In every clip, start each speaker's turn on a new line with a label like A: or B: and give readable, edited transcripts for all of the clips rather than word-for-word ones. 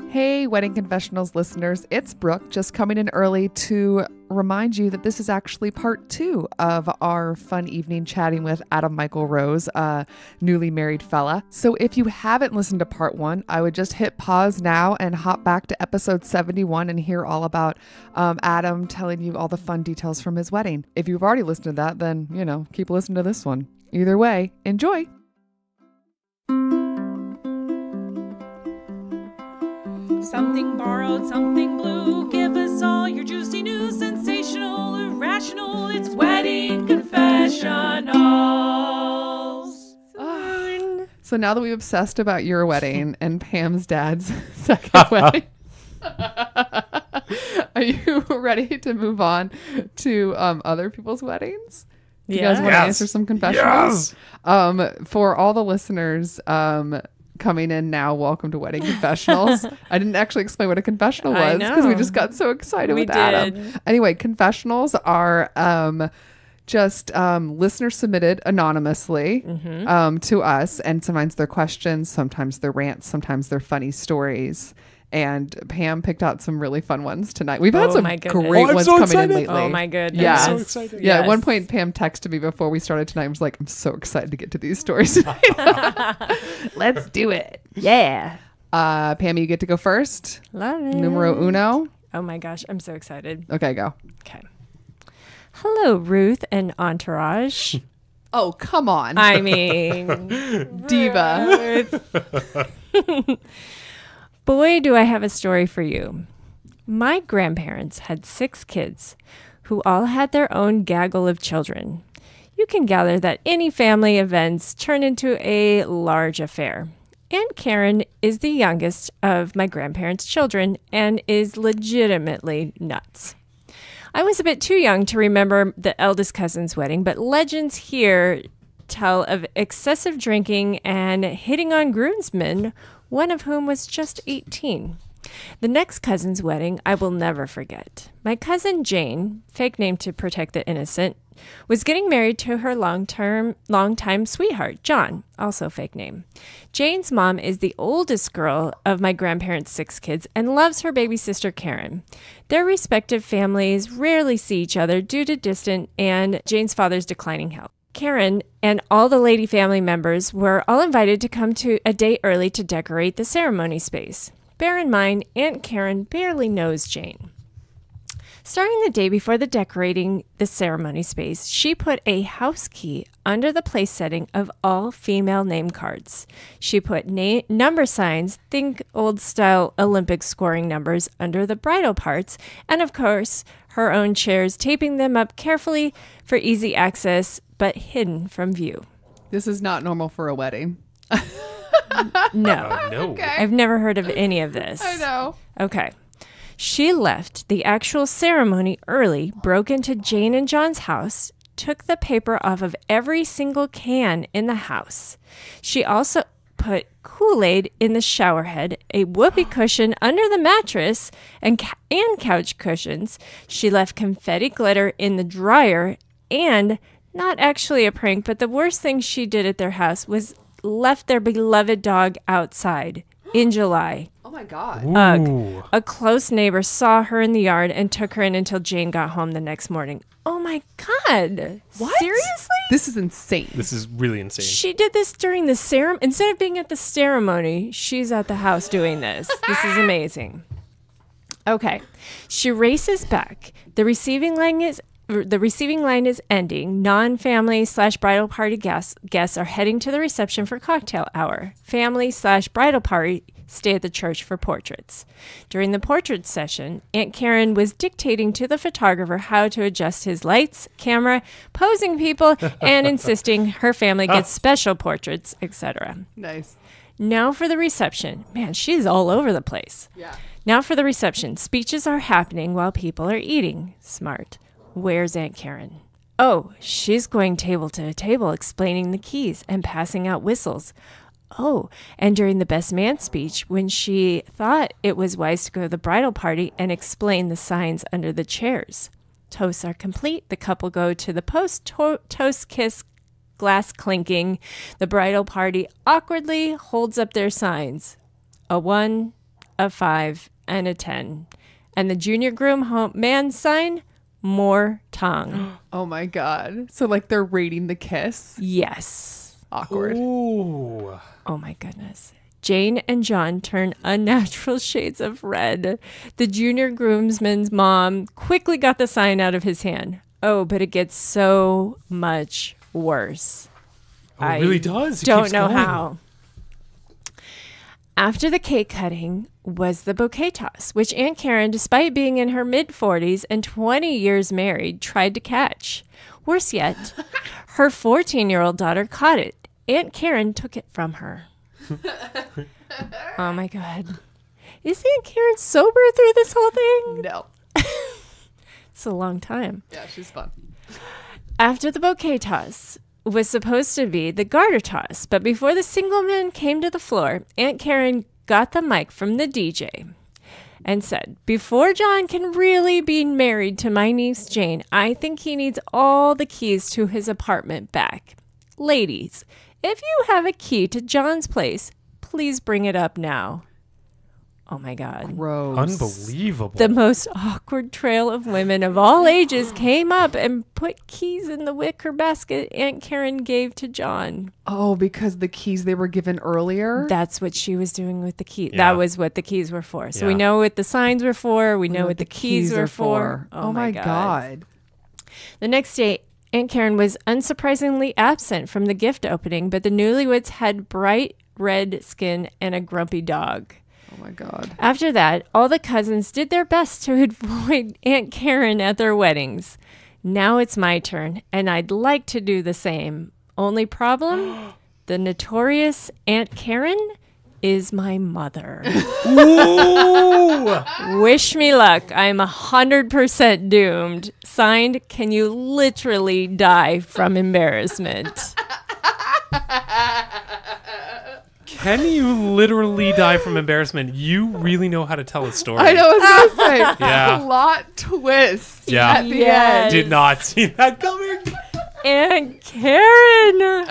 A: Hey, Wedding Confessionals listeners, it's Brooke, just coming in early to remind you that this is actually part 2 of our fun evening chatting with Adam Michael Rose, a newly married fella. So if you haven't listened to part 1, I would just hit pause now and hop back to episode 71 and hear all about Adam telling you all the fun details from his wedding. If you've already listened to that, then, keep listening to this one. Either way, enjoy.
B: Something borrowed, something blue. Give us all your juicy news, sensational, irrational. It's Wedding Confessionals.
A: So now that we've obsessed about your wedding and Pam's dad's second wedding, are you ready to move on to other people's weddings? Do you guys want to answer some confessionals? Yes. For all the listeners coming in now, welcome to Wedding Confessionals. I didn't actually explain what a confessional was because we just got so excited with Adam. Anyway, confessionals are just listener submitted anonymously to us, and sometimes they're questions, sometimes they're rants, sometimes they're funny stories. And Pam picked out some really fun ones tonight. We've had some great ones coming in lately.
C: Oh my goodness.
A: Yeah.
C: I'm so excited.
A: Yeah. At one point, Pam texted me before we started tonight. I was like, I'm so excited to get to these stories tonight. Let's do it.
C: Yeah.
A: Pam, you get to go first.
C: Love it.
A: Numero uno.
C: Oh my gosh. I'm so excited.
A: Okay, go.
C: Okay. Hello, Ruth and Entourage.
A: Oh, come on.
C: I mean,
A: diva.
C: Boy, do I have a story for you. My grandparents had 6 kids who all had their own gaggle of children. You can gather that any family events turn into a large affair. Aunt Karen is the youngest of my grandparents' children and is legitimately nuts. I was a bit too young to remember the eldest cousin's wedding, but legends here tell of excessive drinking and hitting on groomsmen, one of whom was just 18. The next cousin's wedding I will never forget. My cousin Jane, fake name to protect the innocent, was getting married to her longtime sweetheart, John, also fake name. Jane's mom is the oldest girl of my grandparents' 6 kids and loves her baby sister Karen. Their respective families rarely see each other due to distance and Jane's father's declining health. Karen and all the lady family members were all invited to come to a day early to decorate the ceremony space. Bear in mind, Aunt Karen barely knows Jane. Starting the day before decorating the ceremony space, she put a house key under the place setting of all female name cards. She put number signs, think old-style Olympic scoring numbers, under the bridal parts, and of course, her own chairs, taping them up carefully for easy access, but hidden from view.
A: This is not normal for a wedding.
C: No.
D: No.
A: Okay.
C: I've never heard of any of this.
A: I know.
C: Okay. She left the actual ceremony early, broke into Jane and John's house, took the paper off of every single can in the house. She also put Kool-Aid in the shower head, a whoopee cushion under the mattress, and couch cushions. She left confetti glitter in the dryer, and not actually a prank, but the worst thing she did at their house was left their beloved dog outside in July.
A: Oh my God.
C: Ugh. A close neighbor saw her in the yard and took her in until Jane got home the next morning. Oh my God.
A: What?
C: Seriously?
A: This is insane.
D: This is really insane.
C: She did this during the ceremony. Instead of being at the ceremony, she's at the house doing this. This is amazing. Okay. She races back. The receiving line is ending. Non-family/bridal party guests are heading to the reception for cocktail hour. Family/bridal party stay at the church for portraits. During the portrait session, Aunt Karen was dictating to the photographer how to adjust his lights, camera, posing people, and insisting her family gets special portraits, etc.
A: Nice.
C: Now for the reception. Man, she's all over the place.
A: Yeah.
C: Now for the reception. Speeches are happening while people are eating. Smart. Where's Aunt Karen? Oh, she's going table to table explaining the keys and passing out whistles. Oh, and during the best man speech, when she thought it was wise to go to the bridal party and explain the signs under the chairs. Toasts are complete. The couple go to the post-toast kiss, glass clinking. The bridal party awkwardly holds up their signs. A 1, a 5, and a 10. And the junior groom man sign, more tongue.
A: Oh my God. So like they're rating the kiss?
C: Yes.
A: Awkward.
D: Ooh.
C: Oh my goodness. Jane and John turn unnatural shades of red. The junior groomsman's mom quickly got the sign out of his hand. Oh, but it gets so much worse.
D: Oh, it really does. It
C: Don't
D: keeps
C: know
D: going.
C: how. After the cake cutting was the bouquet toss, which Aunt Karen, despite being in her mid-40s and 20 years married, tried to catch. Worse yet, her 14-year-old daughter caught it. Aunt Karen took it from her. Oh my God. Is Aunt Karen sober through this whole thing?
A: No.
C: It's a long time.
A: Yeah, she's fun.
C: After the bouquet toss was supposed to be the garter toss, but before the single men came to the floor, Aunt Karen got the mic from the DJ and said, "Before John can really be married to my niece Jane, I think he needs all the keys to his apartment back. Ladies, if you have a key to John's place, please bring it up now." Oh my God.
A: Gross.
D: Unbelievable.
C: The most awkward trail of women of all ages came up and put keys in the wicker basket Aunt Karen gave to John.
A: Oh, because the keys they were given earlier?
C: That's what she was doing with the key.
D: Yeah.
C: That was what the keys were for. So
D: Yeah.
C: we know what the signs were for. We know what the keys were for.
A: Oh my God.
C: The next day, Aunt Karen was unsurprisingly absent from the gift opening, but the newlyweds had bright red skin and a grumpy dog.
A: Oh my God.
C: After that, all the cousins did their best to avoid Aunt Karen at their weddings. Now it's my turn, and I'd like to do the same. Only problem? The notorious Aunt Karen is my mother.
D: Ooh.
C: Wish me luck. I'm 100% doomed. Signed, can you literally die from embarrassment?
D: Can you literally die from embarrassment? You really know how to tell a story.
A: I know what I was going to say.
D: Yeah.
A: Plot twist
D: Yeah.
A: at the
C: Yes.
A: end.
D: Did not see that coming.
C: Aunt Karen!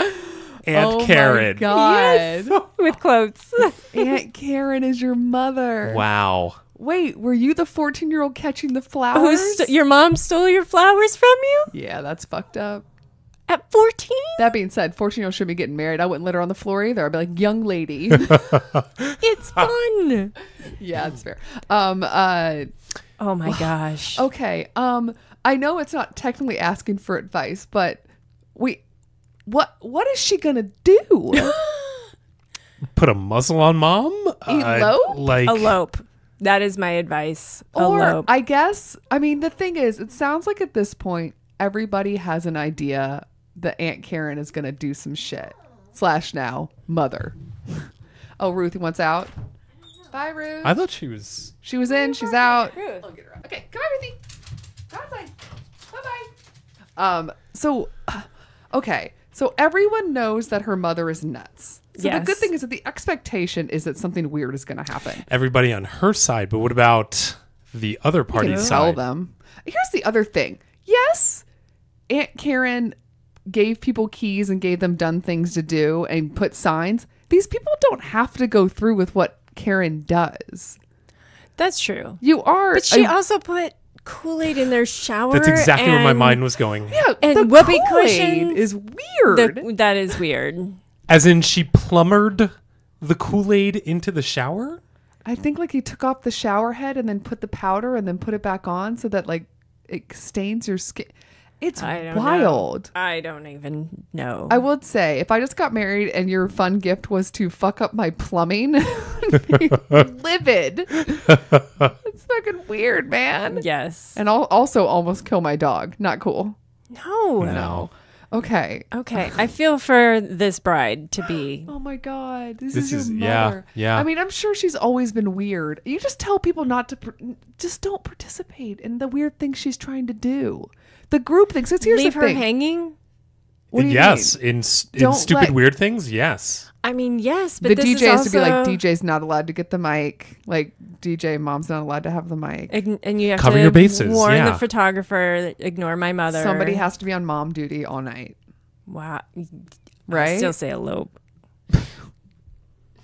D: Aunt Karen.
A: My God.
C: Yes. With quotes.
A: Aunt Karen is your mother.
D: Wow.
A: Wait, were you the 14-year-old catching the flowers?
C: Your mom stole your flowers from you?
A: Yeah, that's fucked up.
C: At 14?
A: That being said, 14-year-old shouldn't be getting married. I wouldn't let her on the floor either. I'd be like, young lady.
C: It's fun.
A: Yeah, it's fair.
C: Oh my gosh.
A: Okay. I know it's not technically asking for advice, but what is she gonna do?
D: Put a muzzle on mom?
A: Elope?
C: Elope. That is my advice.
A: Or
C: Elope.
A: I guess, I mean, the thing is, it sounds like at this point, everybody has an idea that Aunt Karen is gonna do some shit. / now, mother. Oh, Ruthie wants out. Bye, Ruth.
D: I thought she was...
A: She was in, she's out.
C: Ruth.
A: I'll get her out. Okay, come on, Ruthie. Go outside. Bye-bye. Okay. So everyone knows that her mother is nuts. So the
C: Yes.
A: good thing is that the expectation is that something weird is going to happen.
D: Everybody on her side, but what about the other
A: You can
D: party's
A: tell
D: side?
A: them. Here's the other thing. Yes, Aunt Karen gave people keys and gave them done things to do and put signs. These people don't have to go through with what Karen does.
C: That's true.
A: You are.
C: But she also put Kool-Aid in their shower.
D: That's exactly where my
C: and
D: mind was going.
A: Yeah,
C: and
A: the
C: whoopee
A: Kool-Aid
C: cushions.
A: is weird.
C: That is weird.
D: As in she plumbered the Kool-Aid into the shower?
A: I think like he took off the shower head and then put the powder and then put it back on so that like it stains your skin. It's
C: I don't
A: wild.
C: know. I don't even know.
A: I would say if I just got married and your fun gift was to fuck up my plumbing, I'd be livid. It's fucking weird, man.
C: Yes.
A: And I'll also almost kill my dog. Not cool.
C: No.
D: No.
A: Okay.
C: Okay. I feel for this bride to be.
A: Oh my God. This
D: This
A: is your
D: is- yeah,
A: mother.
D: yeah.
A: I mean, I'm sure she's always been weird. You just tell people not to, just don't participate in the weird things she's trying to do. The group things. Here's
C: Leave
A: the
C: her
A: thing.
C: hanging?
A: What do you
D: Yes,
A: mean?
D: in
A: Don't
D: stupid
A: let-
D: weird things, yes.
C: I mean, yes, but
A: The
C: this
A: DJ
C: is
A: has
C: also...
A: to be like, DJ's not allowed to get the mic. Like, DJ, mom's not allowed to have the mic.
C: And you have
D: Cover
C: to
D: your bases,
C: warn
D: yeah.
C: the photographer, ignore my mother.
A: Somebody has to be on mom duty all night.
C: Wow.
A: Right?
C: I still say elope.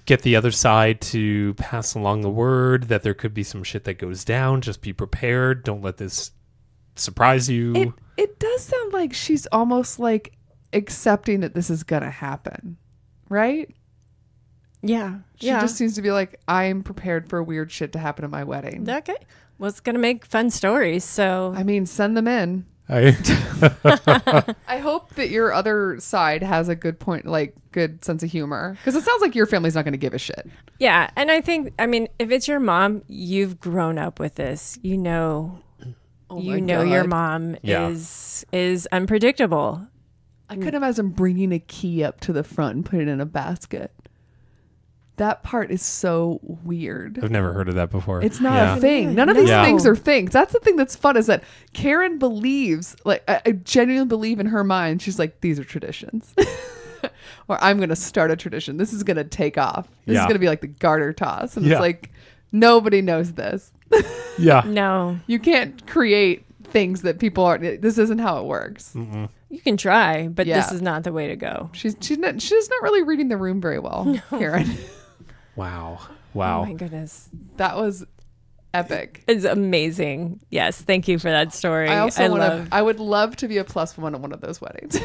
D: get the other side to pass along the word that there could be some shit that goes down. Just be prepared. Don't let this surprise you.
A: It does sound like she's almost like accepting that this is gonna happen, right?
C: Yeah.
A: She just seems to be like, I'm prepared for weird shit to happen at my wedding.
C: Okay. Well, it's going to make fun stories. So,
A: I mean, send them in. I hope that your other side has a good point, like good sense of humor, because it sounds like your family's not going to give a shit.
C: yeah. And I think, I mean, if it's your mom, you've grown up with this. You know, your mom
D: Yeah.
C: is unpredictable.
A: I could imagine bringing a key up to the front and putting it in a basket. That part is so weird.
D: I've never heard of that before.
A: It's not a thing. None of these
C: No.
A: things are things. That's the thing that's fun, is that Karen believes, like, I genuinely believe in her mind. She's like, these are traditions. Or I'm going to start a tradition. This is going to take off. This is
D: Yeah.
A: going to be like the garter toss. And
D: Yeah.
A: it's like, nobody knows this.
D: Yeah.
C: No.
A: You can't create things that people aren't. This isn't how it works.
C: You can try, but
A: Yeah.
C: this is not the way to go.
A: She's not really reading the room very well, Karen.
D: Wow.
C: Oh
D: Wow.
C: my goodness.
A: That was epic.
C: It's amazing. Yes. Thank you for that story.
A: I would love to be a plus one at one of those weddings.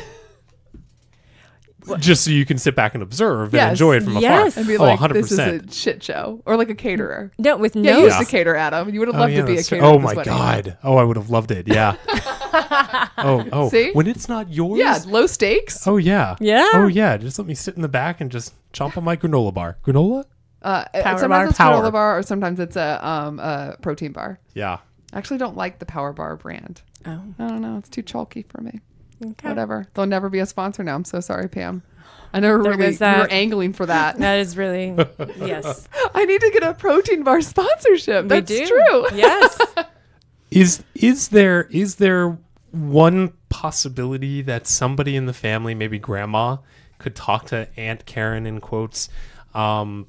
D: Just so you can sit back and observe
A: Yes.
D: and enjoy it from
C: Yes.
D: afar.
A: And be
D: Oh,
A: like,
D: 100%.
A: this is a shit show. Or like a caterer.
C: No, with
A: Yeah,
C: no.
A: you used to cater, Adam. You would have loved to be a
D: that's true.
A: caterer.
D: Oh
A: at this
D: my
A: wedding.
D: God. Oh, I would have loved it. Yeah. oh.
A: See?
D: When it's not yours.
A: Yeah, low stakes.
D: Oh yeah.
C: Yeah?
D: Oh yeah. Just let me sit in the back and just chomp on my granola bar. Granola?
A: Sometimes
C: bar?
A: it's
D: Power.
A: granola bar, or sometimes it's a protein bar.
D: Yeah.
A: I actually don't like the Power Bar brand.
C: Oh,
A: I don't know. It's too chalky for me.
C: okay.
A: Whatever. They'll never be a sponsor now. I'm so sorry, Pam. I know
C: There
A: we
C: goes that.
A: were angling for that.
C: That is really, yes.
A: I need to get a protein bar sponsorship.
C: We
A: That's
C: do.
A: true.
C: Yes.
D: Is there one possibility that somebody in the family, maybe grandma, could talk to Aunt Karen in quotes, and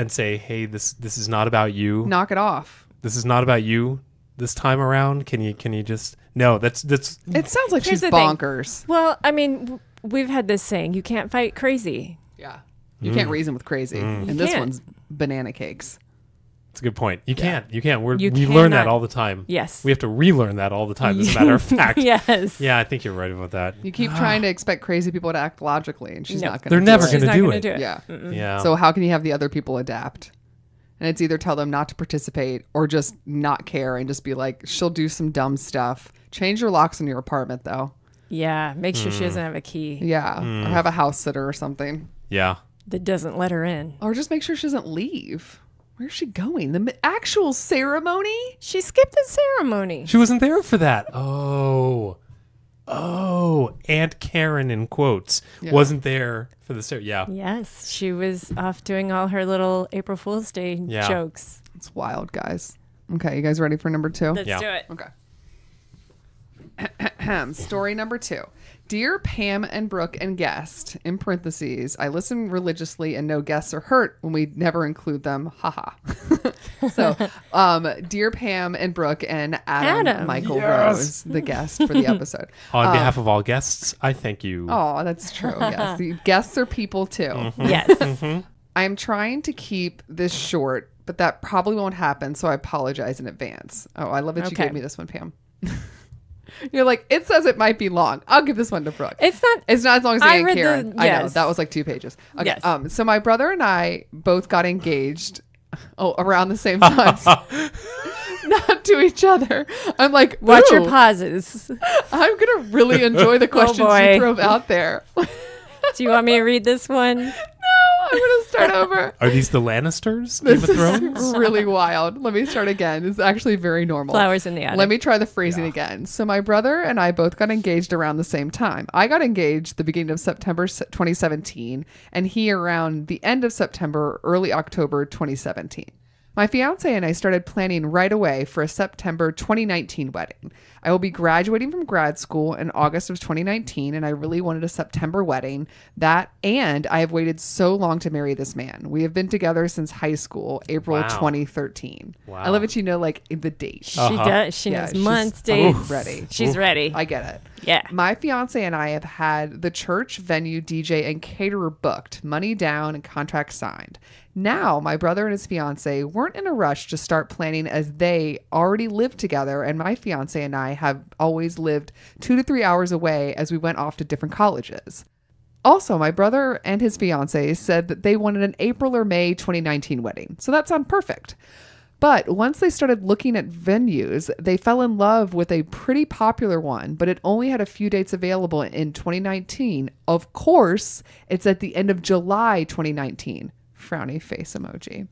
D: say, "Hey, this is not about you.
A: Knock it off.
D: This is not about you this time around. Can you just no? That's
A: It sounds like
C: Here's
A: she's
C: the thing.
A: bonkers.
C: Well, I mean, we've had this saying, you can't fight crazy.
A: Yeah. You can't reason with crazy. And
C: You
A: this
C: can't.
A: one's banana cakes.
D: It's a good point. You can't. We
C: You
D: learn that
C: cannot.
D: all the time.
C: Yes.
D: We have to relearn that all the time. As a matter of fact.
C: Yes.
D: Yeah, I think you're right about that.
A: You keep trying to expect crazy people to act logically, and she's
C: No.
A: not going to.
D: They're never
C: She's
D: gonna
C: not
D: do
C: gonna
D: it.
C: do it.
A: Yeah.
D: Yeah.
A: So how can you have the other people adapt? And it's either tell them not to participate or just not care and just be like, she'll do some dumb stuff. Change your locks in your apartment, though.
C: Yeah. Make sure she doesn't have a key
A: Yeah. Or have a house sitter or something.
D: yeah.
C: that doesn't let her in.
A: Or just make sure she doesn't leave. Where's she going? The actual ceremony?
C: She skipped the ceremony.
D: She wasn't there for that. Oh, Aunt Karen in quotes wasn't there for the yeah.
C: Yes. She was off doing all her little April Fool's Day
D: Yeah.
C: jokes.
A: It's wild, guys. Okay, you guys ready for number 2?
C: Let's
D: Yeah.
C: do it.
A: Okay. Story number 2. Dear Pam and Brooke and guest, in parentheses, I listen religiously and know guests are hurt when we never include them. Haha. So, dear Pam and Brooke and Adam. Michael Rose, the guest for the episode.
D: On behalf of all guests, I thank you.
A: Oh, that's true. Yes. The guests are people too.
C: Yes.
A: I'm trying to keep this short, but that probably won't happen. So I apologize in advance. Oh, I love that you
C: Okay.
A: gave me this one, Pam. You're like, it says it might be long. I'll give this one to Brooke.
C: It's not.
A: It's not as long as
C: I
A: Aunt
C: read
A: Karen.
C: the-
A: I know
C: yes.
A: that was like 2 pages. Okay.
C: Yes.
A: So my brother and I both got engaged. Around the same time. Not to each other. I'm like,
C: Watch
A: ooh,
C: your pauses.
A: I'm gonna really enjoy the questions
C: boy.
A: you throw out there.
C: Do you want me to read this one?
A: I'm gonna start over.
D: Are these the Lannisters? Game
A: This
D: of Thrones?
A: is really wild. Let me start again. It's actually very normal.
C: Flowers in the attic.
A: Let me try the phrasing again. So my brother and I both got engaged around the same time. I got engaged the beginning of September 2017, and he around the end of September, early October 2017. My fiance and I started planning right away for a September 2019 wedding. I will be graduating from grad school in August of 2019, and I really wanted a September wedding. And I have waited so long to marry this man. We have been together since high school, April
D: Wow.
A: 2013.
D: Wow.
A: I love that you know, like, the date.
C: She does. She
A: Yeah,
C: knows
A: she's-
C: months,
A: oh,
C: dates.
A: ready.
C: She's ready.
A: I get it.
C: Yeah.
A: My fiance and I have had the church, venue, DJ, and caterer booked, money down, and contract signed. Now, my brother and his fiance weren't in a rush to start planning as they already lived together, and my fiance and I have always lived 2 to 3 hours away as we went off to different colleges. Also, my brother and his fiance said that they wanted an April or May 2019 wedding, so that sounded perfect. But once they started looking at venues, they fell in love with a pretty popular one, but it only had a few dates available in 2019. Of course, it's at the end of July 2019. Frowny face emoji.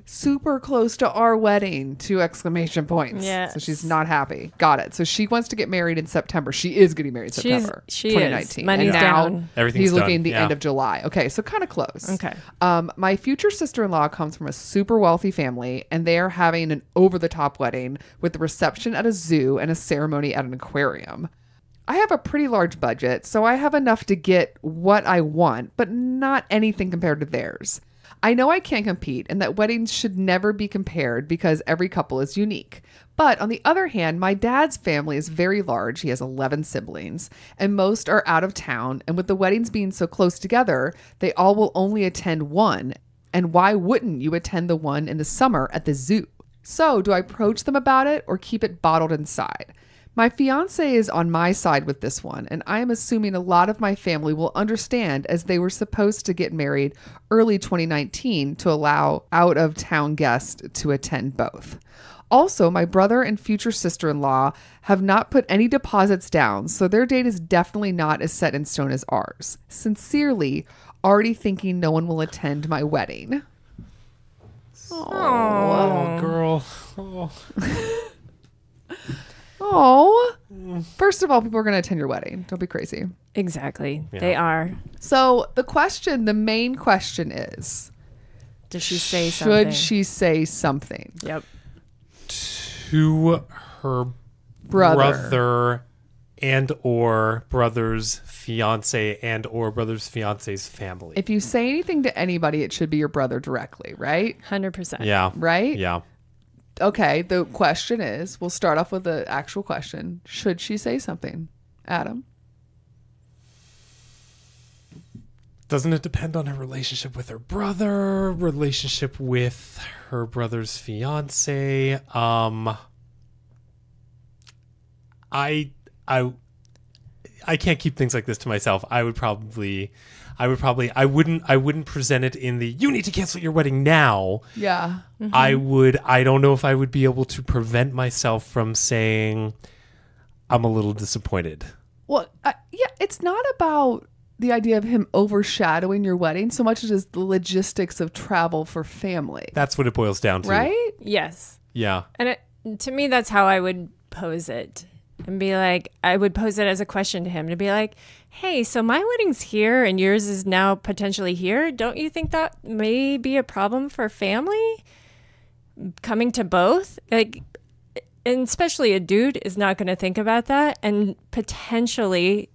A: Super close to our wedding, 2 exclamation points.
C: Yes.
A: So she's not happy. Got it. So she wants to get married in September. She is getting married in September
C: She
A: 2019.
C: is. Money's
A: and now
C: down.
D: Everything's
A: he's looking
D: done.
A: the
D: Yeah.
A: end of July. Okay, so kind of close.
C: Okay.
A: My future sister-in-law comes from a super wealthy family, and they are having an over-the-top wedding with a reception at a zoo and a ceremony at an aquarium. I have a pretty large budget, so I have enough to get what I want, but not anything compared to theirs. I know I can't compete and that weddings should never be compared because every couple is unique. But on the other hand, my dad's family is very large. He has 11 siblings, and most are out of town. And with the weddings being so close together, they all will only attend one. And why wouldn't you attend the one in the summer at the zoo? So do I approach them about it or keep it bottled inside? My fiance is on my side with this one, and I am assuming a lot of my family will understand as they were supposed to get married early 2019 to allow out-of-town guests to attend both. Also, my brother and future sister-in-law have not put any deposits down, so their date is definitely not as set in stone as ours. Sincerely, already thinking no one will attend my wedding.
D: Oh, girl. Oh.
A: Oh, first of all, people are going to attend your wedding. Don't be crazy.
C: Exactly.
D: Yeah.
C: They are.
A: So the main question is,
C: Does she say something?
A: should she say something?
C: Yep.
D: To her
A: Brother.
D: and or brother's fiance and or brother's fiance's family.
A: If you say anything to anybody, it should be your brother directly, right?
C: 100%.
D: Yeah.
A: Right?
D: Yeah.
A: Okay, the question is, we'll start off with the actual question. Should she say something? Adam?
D: Doesn't it depend on her relationship with her brother, relationship with her brother's fiance? I can't keep things like this to myself. I wouldn't present it in the you need to cancel your wedding now.
A: Yeah.
D: I don't know if I would be able to prevent myself from saying I'm a little disappointed.
A: Well, yeah, it's not about the idea of him overshadowing your wedding so much as the logistics of travel for family.
D: That's what it boils down to.
A: Right?
C: Yes.
D: Yeah.
C: And to me, that's how I would pose it. And be like, I would pose it as a question to him to be like, hey, so my wedding's here and yours is now potentially here. Don't you think that may be a problem for family coming to both? Like, and especially a dude is not going to think about that. And potentially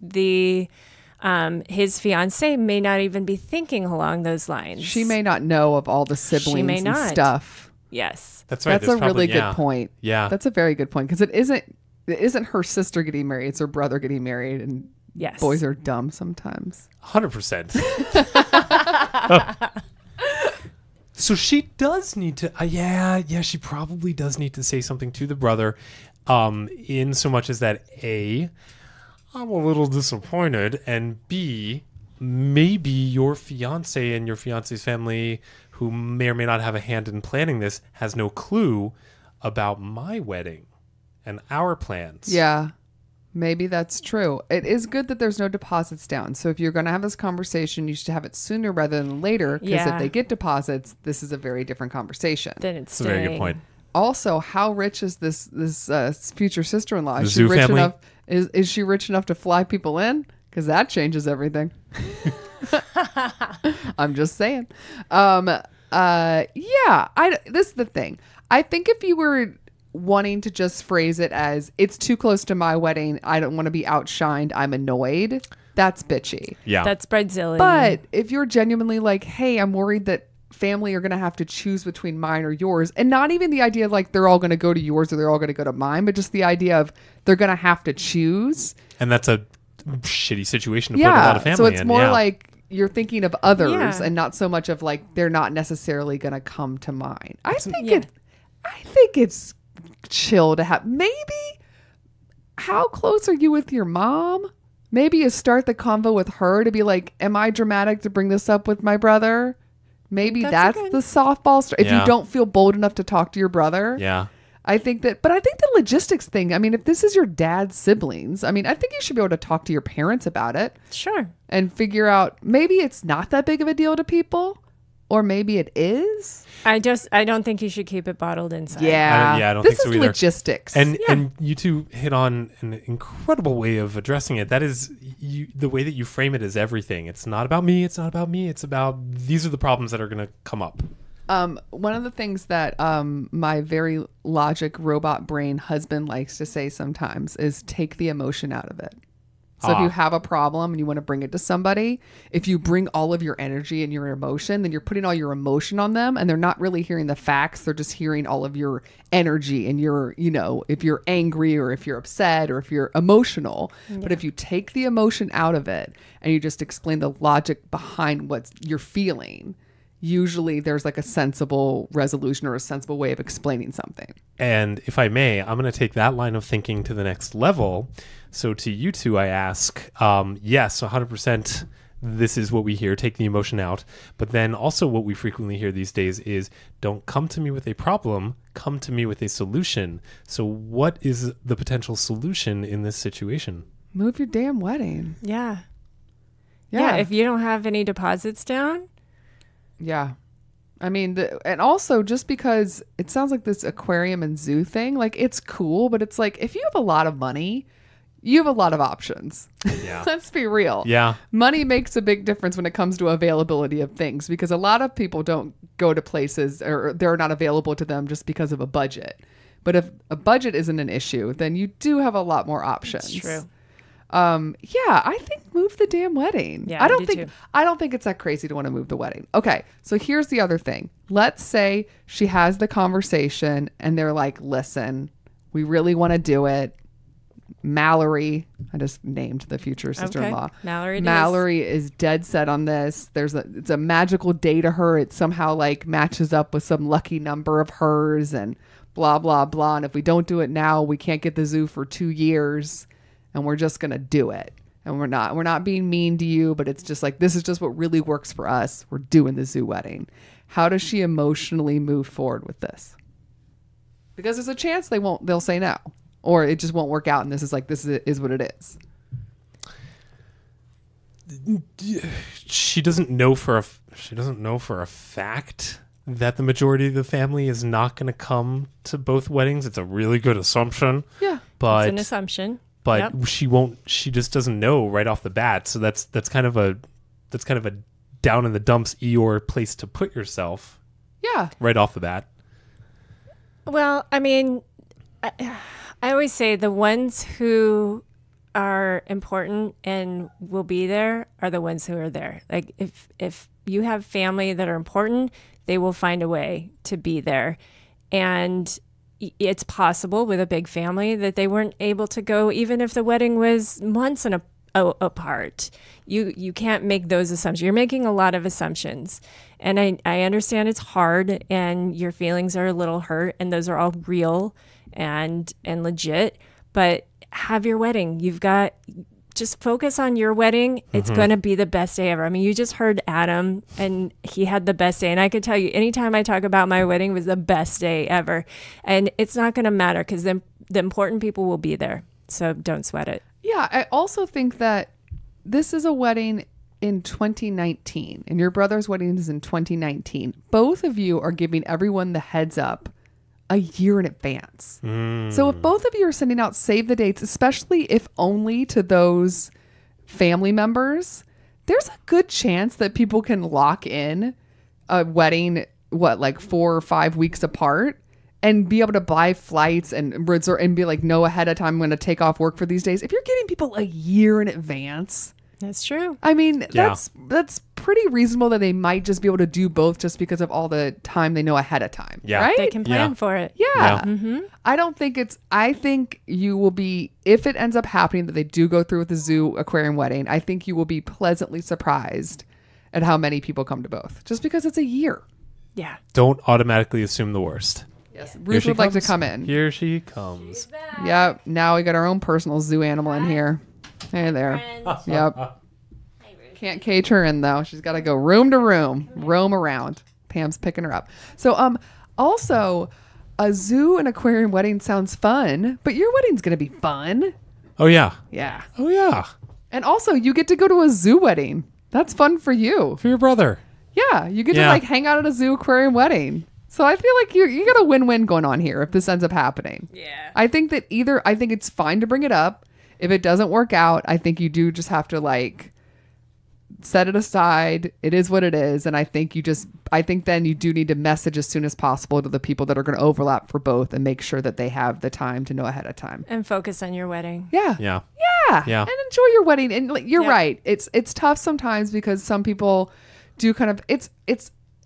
C: his fiance may not even be thinking along those lines.
A: She may not know of all the siblings
C: may
A: and
C: not.
A: stuff.
C: Yes.
D: That's right.
A: That's a really good point.
D: Yeah.
A: That's a very good point because it isn't her sister getting married, it's her brother getting married, and
C: Yes.
A: boys are dumb sometimes.
D: 100%. So she does need to, she probably does need to say something to the brother, in so much as that A, I'm a little disappointed, and B, maybe your fiance and your fiance's family, who may or may not have a hand in planning this, has no clue about my wedding and our plans.
A: Yeah, maybe that's true. It is good that there's no deposits down. So if you're going to have this conversation, you should have it sooner rather than later. Because
C: Yeah.
A: if they get deposits, this is a very different conversation.
C: Then it's
D: That's a very good point.
A: Also, how rich is this future sister-in-law?
D: The
A: Is she
D: zoo
A: rich
D: family?
A: enough? Is she rich enough to fly people in? Because that changes everything. I'm just saying. This is the thing. I think if you were wanting to just phrase it as it's too close to my wedding, I don't want to be outshined, I'm annoyed, that's bitchy.
D: Yeah.
C: That's bridezilly.
A: But if you're genuinely like, hey, I'm worried that family are going to have to choose between mine or yours, and not even the idea of like they're all going to go to yours or they're all going to go to mine, but just the idea of they're going to have to choose.
D: And that's a shitty situation to put a lot of family in.
A: So it's more
D: Yeah.
A: like, you're thinking of others
C: Yeah.
A: and not so much of like they're not necessarily going to come to mind. I think it's chill to have. Maybe how close are you with your mom? Maybe you start the convo with her to be like, am I dramatic to bring this up with my brother? Maybe that's the softball start. If you don't feel bold enough to talk to your brother.
D: Yeah.
A: I think the logistics thing, I mean, if this is your dad's siblings, I mean, I think you should be able to talk to your parents about it.
C: Sure.
A: And figure out maybe it's not that big of a deal to people, or maybe it is.
C: I don't think you should keep it bottled inside.
A: Yeah.
D: I don't
A: this
D: think so
A: is
D: either.
A: logistics.
D: And you two hit on an incredible way of addressing it. That is, the way that you frame it is everything. It's not about me. It's not about me. It's about these are the problems that are going to come up.
A: One of the things that my very logic robot brain husband likes to say sometimes is take the emotion out of it. So if you have a problem and you want to bring it to somebody, if you bring all of your energy and your emotion, then you're putting all your emotion on them and they're not really hearing the facts. They're just hearing all of your energy and your, if you're angry or if you're upset or if you're emotional. Yeah. But if you take the emotion out of it and you just explain the logic behind what you're feeling, usually there's like a sensible resolution or a sensible way of explaining something.
D: And if I may, I'm going to take that line of thinking to the next level. So to you two, I ask, yes, 100%, this is what we hear, take the emotion out. But then also what we frequently hear these days is, don't come to me with a problem, come to me with a solution. So what is the potential solution in this situation?
A: Move your damn wedding.
C: Yeah. Yeah, if you don't have any deposits down.
A: Yeah. I mean, and also just because it sounds like this aquarium and zoo thing, like it's cool, but it's like if you have a lot of money, you have a lot of options.
D: Yeah.
A: Let's be real.
D: Yeah.
A: Money makes a big difference when it comes to availability of things because a lot of people don't go to places or they're not available to them just because of a budget. But if a budget isn't an issue, then you do have a lot more options.
C: That's true.
A: Yeah, I think move the damn wedding.
C: Yeah,
A: I don't think it's that crazy to want to move the wedding. Okay, so here's the other thing. Let's say she has the conversation and they're like, listen, we really want to do it. Mallory, I just named the future sister-in-law.
C: Okay.
A: Mallory is dead set on this. It's a magical day to her. It somehow like matches up with some lucky number of hers and blah, blah, blah. And if we don't do it now, we can't get the zoo for 2 years. And we're just going to do it. And we're not being mean to you, but it's just like, this is just what really works for us. We're doing the zoo wedding. How does she emotionally move forward with this? Because there's a chance they'll say no, or it just won't work out. And this is what it is.
D: She doesn't know for a fact that the majority of the family is not going to come to both weddings. It's a really good assumption.
A: Yeah.
D: But
C: it's an assumption.
D: But she won't. She just doesn't know right off the bat. So that's kind of a down in the dumps Eeyore place to put yourself.
A: Yeah.
D: Right off the bat.
C: Well, I mean, I always say the ones who are important and will be there are the ones who are there. Like if you have family that are important, they will find a way to be there, and it's possible with a big family that they weren't able to go even if the wedding was months apart. You can't make those assumptions. You're making a lot of assumptions. And I understand it's hard and your feelings are a little hurt and those are all real and legit, but have your wedding. Just focus on your wedding. It's going to be the best day ever. I mean, you just heard Adam and he had the best day. And I could tell you anytime I talk about my wedding was the best day ever. And it's not going to matter because the important people will be there. So don't sweat it.
A: Yeah. I also think that this is a wedding in 2019 and your brother's wedding is in 2019. Both of you are giving everyone the heads up a year in advance. So if both of you are sending out save the dates, especially if only to those family members, there's a good chance that people can lock in a wedding, like 4 or 5 weeks apart and be able to buy flights and resort and be like, no, ahead of time, I'm going to take off work for these days. If you're getting people a year in advance,
C: that's true.
A: I mean, that's pretty reasonable that they might just be able to do both just because of all the time they know ahead of time.
D: Yeah.
A: Right?
C: They can plan for it.
A: Yeah. I think you will be, if it ends up happening that they do go through with the zoo aquarium wedding, I think you will be pleasantly surprised at how many people come to both, just because it's a year.
C: Yeah.
D: Don't automatically assume the worst.
A: Yes,
D: Here
A: Ruth
D: she
A: would like to
D: comes.
A: come in.
D: Here she comes.
A: Yep. Now we got our own personal zoo animal in here. Hey there. Yep. Can't cage her in though. She's got to go room to room, roam around. Pam's picking her up. So also a zoo and aquarium wedding sounds fun, but your wedding's gonna be fun.
D: Oh yeah.
A: Yeah.
D: Oh yeah.
A: And also you get to go to a zoo wedding. That's fun for you.
D: For your brother.
A: Yeah. You get to
D: Yeah.
A: like hang out at a zoo aquarium wedding. So I feel like you got a win-win going on here if this ends up happening.
C: Yeah.
A: I think it's fine to bring it up. If it doesn't work out, I think you do just have to like set it aside. It is what it is. And I think then you do need to message as soon as possible to the people that are going to overlap for both and make sure that they have the time to know ahead of time.
C: And focus on your wedding.
A: Yeah.
D: Yeah.
A: Yeah. And enjoy your wedding. And like, you're
C: Yep.
A: right. It's tough sometimes because some people do kind of, it's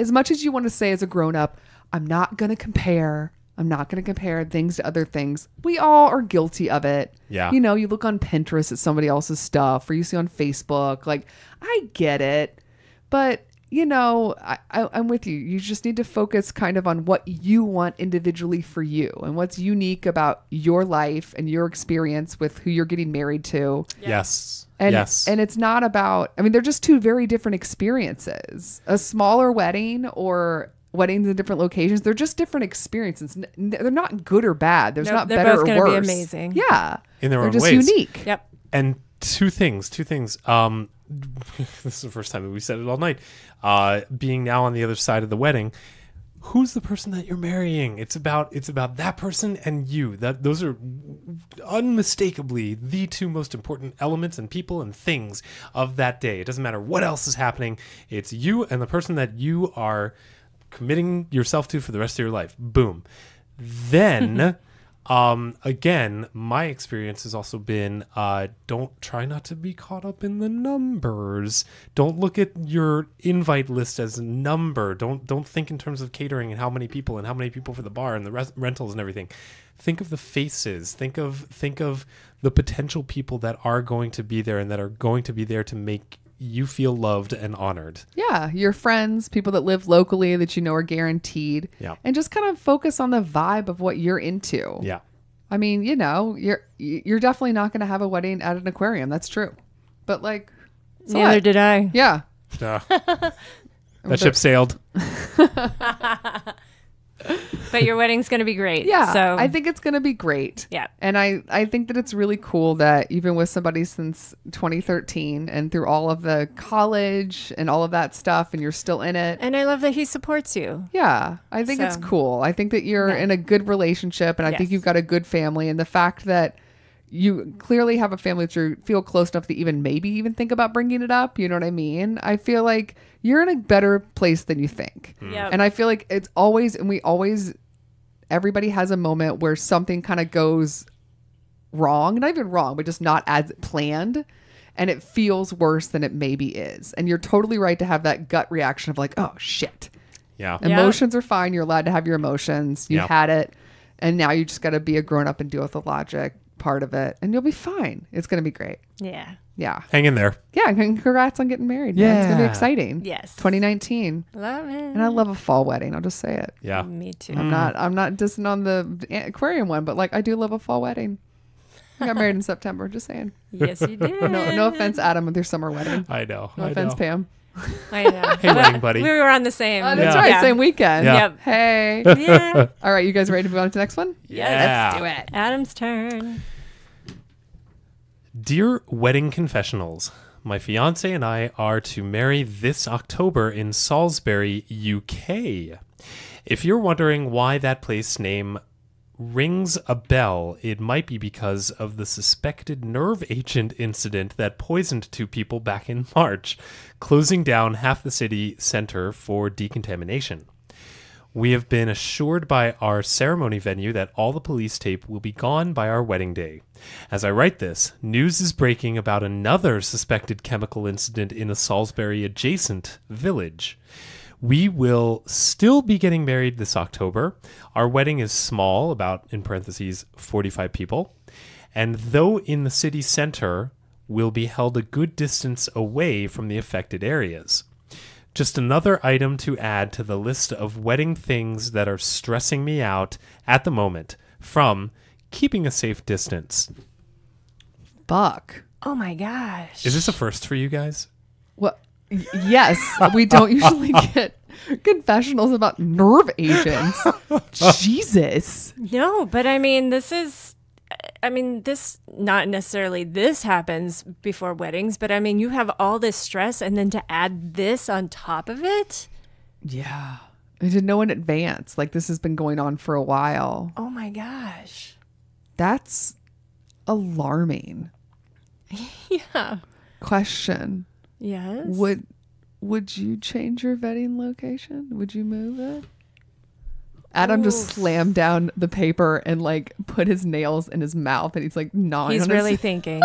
A: as much as you want to say as a grown up, I'm not going to compare things to other things. We all are guilty of it.
D: Yeah.
A: You know, you look on Pinterest at somebody else's stuff or you see on Facebook. Like, I get it. But, you know, I'm with you. You just need to focus kind of on what you want individually for you and what's unique about your life and your experience with who you're getting married to.
D: Yes.
A: And,
D: yes.
A: and it's not about, I mean, they're just two very different experiences. A smaller wedding or weddings in different locations, they're just different experiences. They're not good or bad. There's not
C: they're
A: better
C: both
A: or
C: gonna
A: worse.
C: be amazing.
A: Yeah.
D: In their
A: they're
D: own
A: just
D: ways.
A: unique.
C: Yep.
D: And two things. This is the first time that we said it all night. Being now on the other side of the wedding, who's the person that you're marrying? It's about that person and you. Those are unmistakably the two most important elements and people and things of that day. It doesn't matter what else is happening. It's you and the person that you are committing yourself to for the rest of your life. Boom. Then again, my experience has also been don't try not to be caught up in the numbers. Don't look at your invite list as a number. Don't think in terms of catering and how many people for the bar and the rentals and everything. Think of the faces. Think of the potential people that are going to be there and that are going to be there to make you feel loved and honored.
A: Yeah. Your friends, people that live locally that you know are guaranteed.
D: Yeah.
A: And just kind of focus on the vibe of what you're into.
D: Yeah.
A: I mean, you know, you're definitely not going to have a wedding at an aquarium. That's true. But like, so
C: Neither
A: what?
C: did I.
A: Yeah.
D: That ship sailed.
C: But your wedding's going to be great.
A: Yeah.
C: So
A: I think it's going to be great.
C: Yeah.
A: And I think that it's really cool that you've been with somebody since 2013 and through all of the college and all of that stuff and you're still in it.
C: And I love that he supports you.
A: Yeah. I think it's
C: So-
A: cool. I think that you're
C: Yeah.
A: in a good relationship and I think
C: Yes.
A: you've got a good family and the fact that you clearly have a family that you feel close enough to even maybe even think about bringing it up. You know what I mean? I feel like you're in a better place than you think.
C: Yep.
A: And I feel like it's always, and everybody has a moment where something kind of goes wrong, not even wrong, but just not as planned. And it feels worse than it maybe is. And you're totally right to have that gut reaction of like, oh shit.
D: Yeah.
C: Yeah.
A: Emotions are fine. You're allowed to have your emotions. You
D: Yeah.
A: had it. And now you just got to be a grown up and deal with the logic part of it. And you'll be fine. It's going to be great.
C: Yeah.
A: Yeah.
D: Hang in there.
A: Yeah. And congrats on getting married. Yeah. It's going to be
D: Yeah.
A: exciting.
C: Yes.
A: 2019.
C: Love it.
A: And I love a fall wedding. I'll just say it.
D: Yeah.
C: Me too.
A: I'm not dissing on the aquarium one, but like I do love a fall wedding. I got married in September. Just saying.
C: Yes, you did.
A: No offense, Adam, with your summer wedding.
D: I know.
A: No
D: I
A: offense,
D: know.
A: Pam.
C: I know.
D: Hey, wedding buddy.
C: We were on the same.
A: Oh, that's
D: Yeah.
A: right.
C: Yeah.
A: Same weekend.
D: Yeah.
C: Yep.
A: Hey.
C: Yeah.
A: All right. You guys ready to move on to the next one?
D: Yeah.
A: Let's do it.
C: Adam's turn.
D: Dear Wedding Confessionals, my fiance and I are to marry this October in Salisbury, UK. If you're wondering why that place name rings a bell, it might be because of the suspected nerve agent incident that poisoned 2 people back in March, closing down half the city center for decontamination. We have been assured by our ceremony venue that all the police tape will be gone by our wedding day. As I write this, news is breaking about another suspected chemical incident in a Salisbury adjacent village. We will still be getting married this October. Our wedding is small, about, in parentheses, 45 people. And though in the city center, will be held a good distance away from the affected areas. Just another item to add to the list of wedding things that are stressing me out at the moment. From keeping a safe distance.
A: Fuck.
C: Oh my gosh.
D: Is this a first for you guys?
A: Well, yes. We don't usually get confessionals about nerve agents. Jesus.
C: No, but I mean, this not necessarily this happens before weddings, but I mean, you have all this stress and then to add this on top of it.
A: Yeah. I didn't know in advance. Like, this has been going on for a while.
C: Oh my gosh.
A: That's alarming.
C: Yeah.
A: Question.
C: Yes.
A: Would you change your vetting location? Would you move it? Adam just slammed down the paper and like put his nails in his mouth, and he's like gnawing.
C: He's really thinking.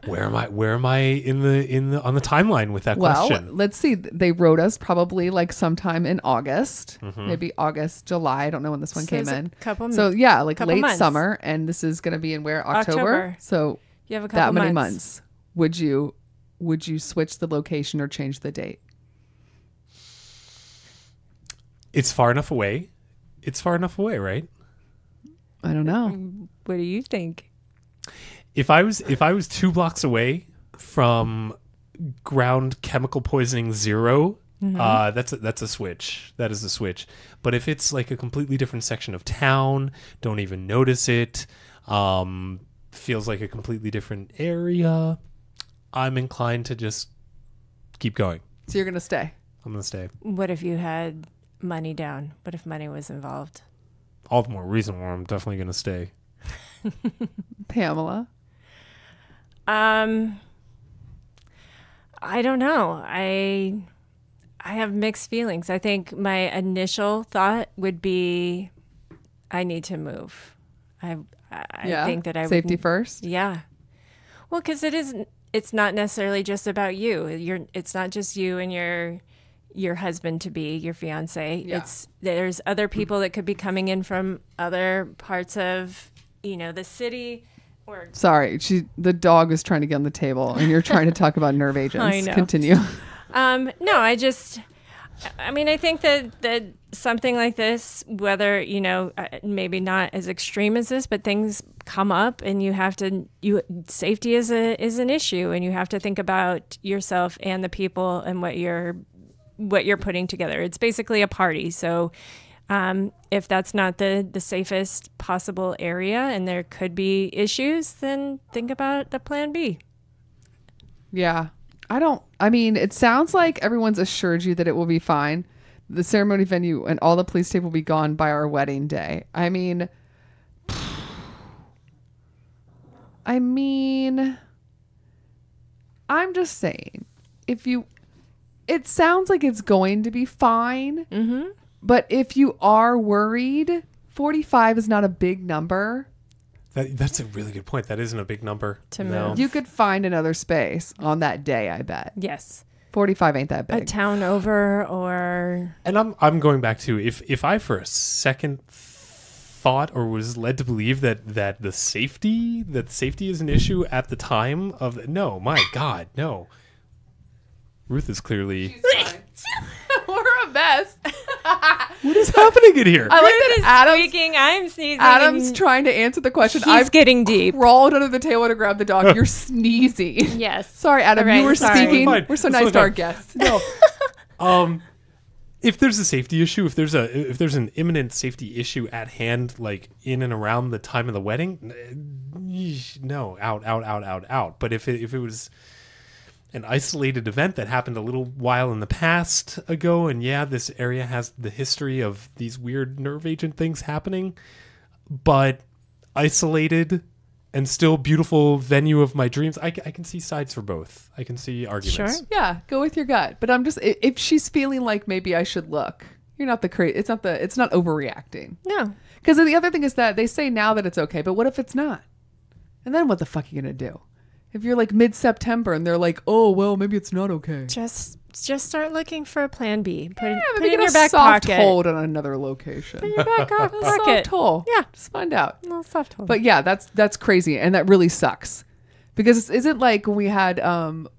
D: Where am I on the timeline with that question?
A: Well, let's see. They wrote us probably like sometime in August, maybe August, July. I don't know when this one came in. So yeah, like late
C: months.
A: Summer, and this is going to be in where October. So
C: you have a couple
A: that many months. Would you switch the location or change the date?
D: It's far enough away. It's far enough away, right?
A: I don't know.
C: What do you think?
D: If I was 2 blocks away from ground chemical poisoning 0, that's a switch. That is a switch. But if it's like a completely different section of town, don't even notice it, feels like a completely different area, I'm inclined to just keep going.
A: So you're gonna stay?
D: I'm gonna stay.
C: What if you had money down? What if money was involved?
D: All the more reason why I'm definitely gonna stay.
A: Pamela?
C: I don't know. I have mixed feelings. I think my initial thought would be I need to move. I think that I
A: safety
C: would,
A: first.
C: Yeah. Well, because it's not necessarily just about you. It's not just you and your husband to be, your fiance.
A: Yeah.
C: There's other people that could be coming in from other parts of, the city. Or
A: Sorry, the dog was trying to get on the table, and you're trying to talk about nerve agents.
C: I know.
A: Continue.
C: No, I think that something like this, whether, maybe not as extreme as this, but things come up and safety is an issue, and you have to think about yourself and the people and what you're putting together. It's basically a party. So, if that's not the safest possible area and there could be issues, then think about the plan B.
A: Yeah. It sounds like everyone's assured you that it will be fine. The ceremony venue and all the police tape will be gone by our wedding day. I'm just saying, it sounds like it's going to be fine. Mm-hmm. But if you are worried, 45 is not a big number.
D: That's a really good point. That isn't a big number
C: to move.
A: You could find another space on that day, I bet.
C: Yes.
A: 45 ain't that big.
C: A town over or...
D: And I'm going back to, if I for a second thought or was led to believe that safety is an issue at the time of... No, my God, no. Ruth is clearly...
A: We're a mess.
D: What is happening in here?
A: I like that Adam's
C: squeaking, I'm sneezing.
A: Adam's trying to answer the question.
C: He's getting deep.
A: Crawled under the table to grab the dog. You're sneezy.
C: Yes.
A: Sorry, Adam.
C: All right,
A: you were
C: sorry.
A: speaking.
D: Fine.
A: We're so
D: It's
A: nice
D: okay.
A: to our guests.
D: No. If there's a safety issue, if there's an imminent safety issue at hand, like in and around the time of the wedding, no, out. But if it was an isolated event that happened a little while in the past ago, and yeah, this area has the history of these weird nerve agent things happening, but isolated and still beautiful venue of my dreams, I can see sides for both. I can see arguments.
C: Sure.
A: Yeah, go with your gut. But I'm just, if she's feeling like maybe I should look, you're not it's not overreacting.
C: No.
A: Because the other thing is that they say now that it's okay, but what if it's not? And then what the fuck are you going to do? If you're like mid-September and they're like, oh, well, maybe it's not okay.
C: Just start looking for a plan B. Put it
A: maybe
C: in
A: get
C: your
A: a
C: back
A: soft
C: pocket.
A: hold on another location.
C: Put in your back
A: A
C: pocket.
A: soft hole.
C: Yeah.
A: Just find out.
C: A little soft hold.
A: But yeah, that's crazy. And that really sucks. Because isn't like when we had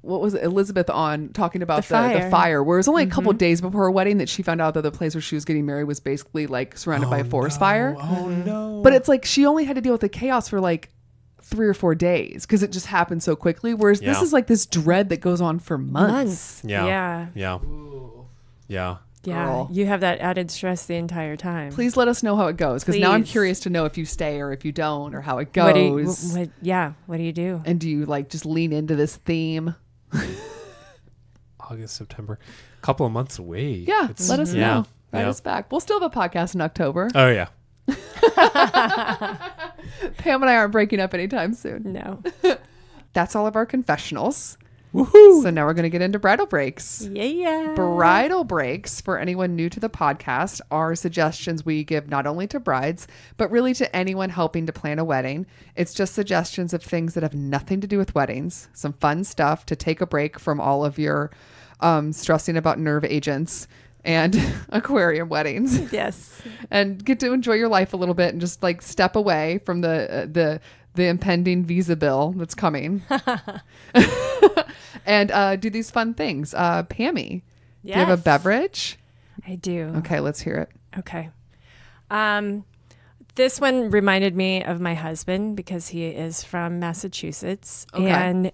A: what was it, Elizabeth on talking about the fire, where it was only a couple days before her wedding that she found out that the place where she was getting married was basically like surrounded by a forest fire.
D: Oh no!
A: But it's like she only had to deal with the chaos for like 3 or 4 days because it just happened so quickly. Whereas this is like this dread that goes on for months.
D: Yeah.
C: Yeah, you have that added stress the entire time.
A: Please let us know how it goes, because now I'm curious to know if you stay or if you don't, or how it goes.
C: What do you do?
A: And do you like just lean into this theme?
D: August, September, a couple of months away.
A: Yeah, let us know. Write us back. We'll still have a podcast in October.
D: Oh yeah.
A: Pam and I aren't breaking up anytime soon.
C: No.
A: That's all of our confessionals.
D: Woohoo!
A: So now we're going to get into bridal breaks.
C: Yeah.
A: Bridal breaks, for anyone new to the podcast, are suggestions we give not only to brides, but really to anyone helping to plan a wedding. It's just suggestions of things that have nothing to do with weddings, some fun stuff to take a break from all of your stressing about nerve agents and aquarium weddings.
C: Yes.
A: And get to enjoy your life a little bit and just like step away from the impending visa bill that's coming. And do these fun things. Pammy, do you have a beverage?
C: I do.
A: Okay, let's hear it.
C: Okay. This one reminded me of my husband because he is from Massachusetts.
A: Okay.
C: And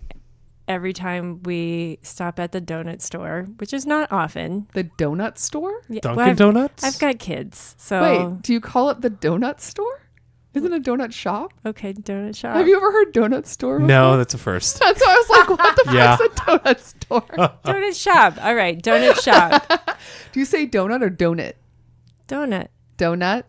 C: every time we stop at the donut store, which is not often.
A: The donut store?
C: Yeah,
D: Dunkin' Donuts?
C: I've got kids. So
A: Wait, do you call it the donut store? Isn't it a donut shop?
C: Okay, donut shop.
A: Have you ever heard donut store before?
D: No, that's a first.
A: That's why I was like, what the fuck's a donut store?
C: Donut shop. All right, donut shop.
A: Do you say donut or donut?
C: Donut.
A: Donut?